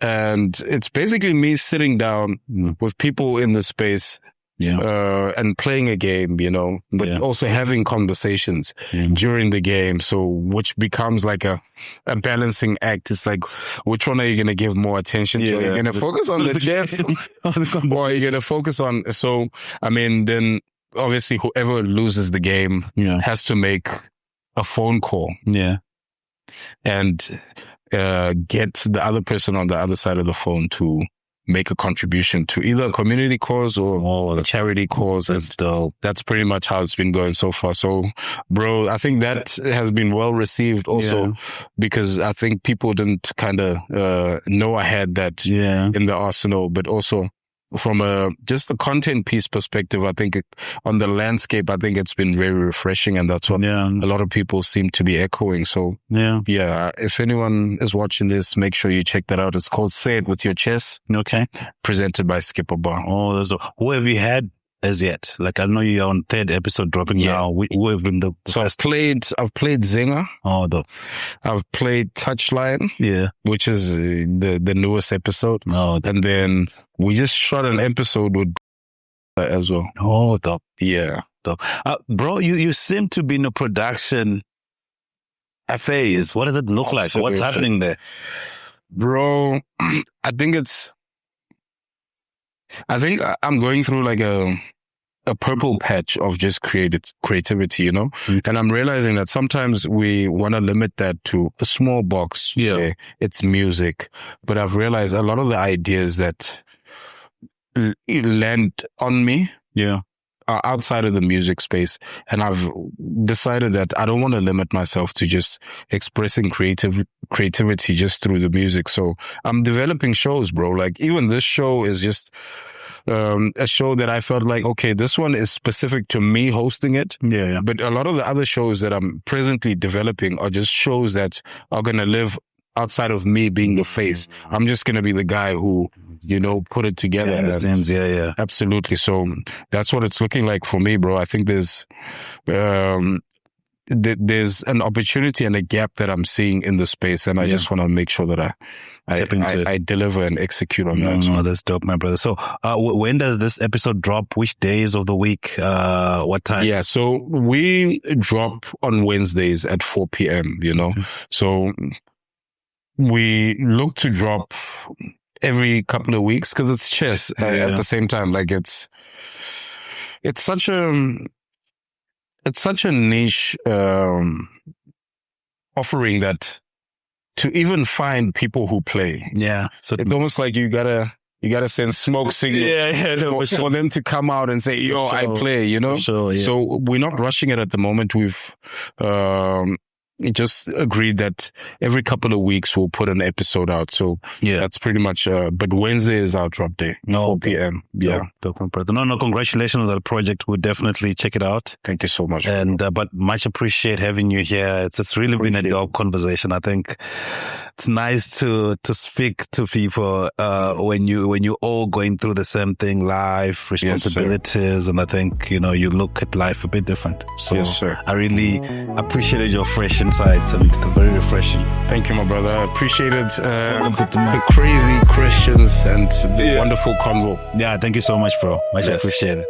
and it's basically me sitting down with people in the space and playing a game, but also having conversations during the game. So which becomes like a balancing act. It's like, which one are you going to give more attention to? Are you going to focus on the chess or are you going to focus on... So, I mean, then obviously whoever loses the game has to make a phone call. Yeah. And get the other person on the other side of the phone to make a contribution to either a community cause or a charity cause. And that's pretty much how it's been going so far. So, bro, I think that has been well received also because I think people didn't kind of know I had that in the arsenal, but also from just the content piece perspective, I think on the landscape, I think it's been very refreshing, and that's what a lot of people seem to be echoing. So if anyone is watching this, make sure you check that out. It's called Say It With Your Chess. Okay. Presented by Skipper Bar. Oh, that's dope. Who have you had as yet? Like, I know you're on 3rd episode dropping now. Who have been the So I've played Zinger. Oh, dope. I've played Touchline. Yeah. Which is the newest episode. Oh, and then we just shot an episode with as well. Oh, dope. Yeah. Dope. Bro, you seem to be in a production phase. What does it look like? What's happening there? Bro, I think I'm going through like a purple patch of just creativity, And I'm realizing that sometimes we want to limit that to a small box. Yeah. It's music. But I've realized a lot of the ideas that land on me are outside of the music space. And I've decided that I don't want to limit myself to just expressing creativity just through the music. So I'm developing shows, bro. Like even this show is just a show that I felt like, okay, this one is specific to me hosting it. Yeah. But a lot of the other shows that I'm presently developing are just shows that are going to live outside of me being the face. I'm just going to be the guy who, put it together. Yeah. Absolutely. So that's what it's looking like for me, bro. I think there's there's an opportunity and a gap that I'm seeing in the space, and I just want to make sure that I deliver and execute on that. No, that's dope, my brother. So, when does this episode drop? Which days of the week? What time? Yeah, so we drop on Wednesdays at 4 p.m., you know. So we look to drop every couple of weeks because it's chess at the same time. Like it's such a niche offering that to even find people who play. Yeah. So it's almost like you gotta send smoke signals for them to come out and say, yo, I play, you know? Sure, yeah. So we're not rushing it at the moment. We've just agreed that every couple of weeks we'll put an episode out. So that's pretty much, but Wednesday is our drop day, 4 p.m. Yeah. No, congratulations on that project. We'll definitely check it out. Thank you so much. And, but much appreciate having you here. It's really been a dope conversation. I think it's nice to speak to people, when you're all going through the same thing, life, responsibilities. And I think, you know, you look at life a bit different. So yes, sir. I really appreciated your fresh insights and very refreshing. Thank you, my brother. I appreciate it. The crazy questions and the wonderful convo. Yeah, thank you so much, bro. Much appreciated.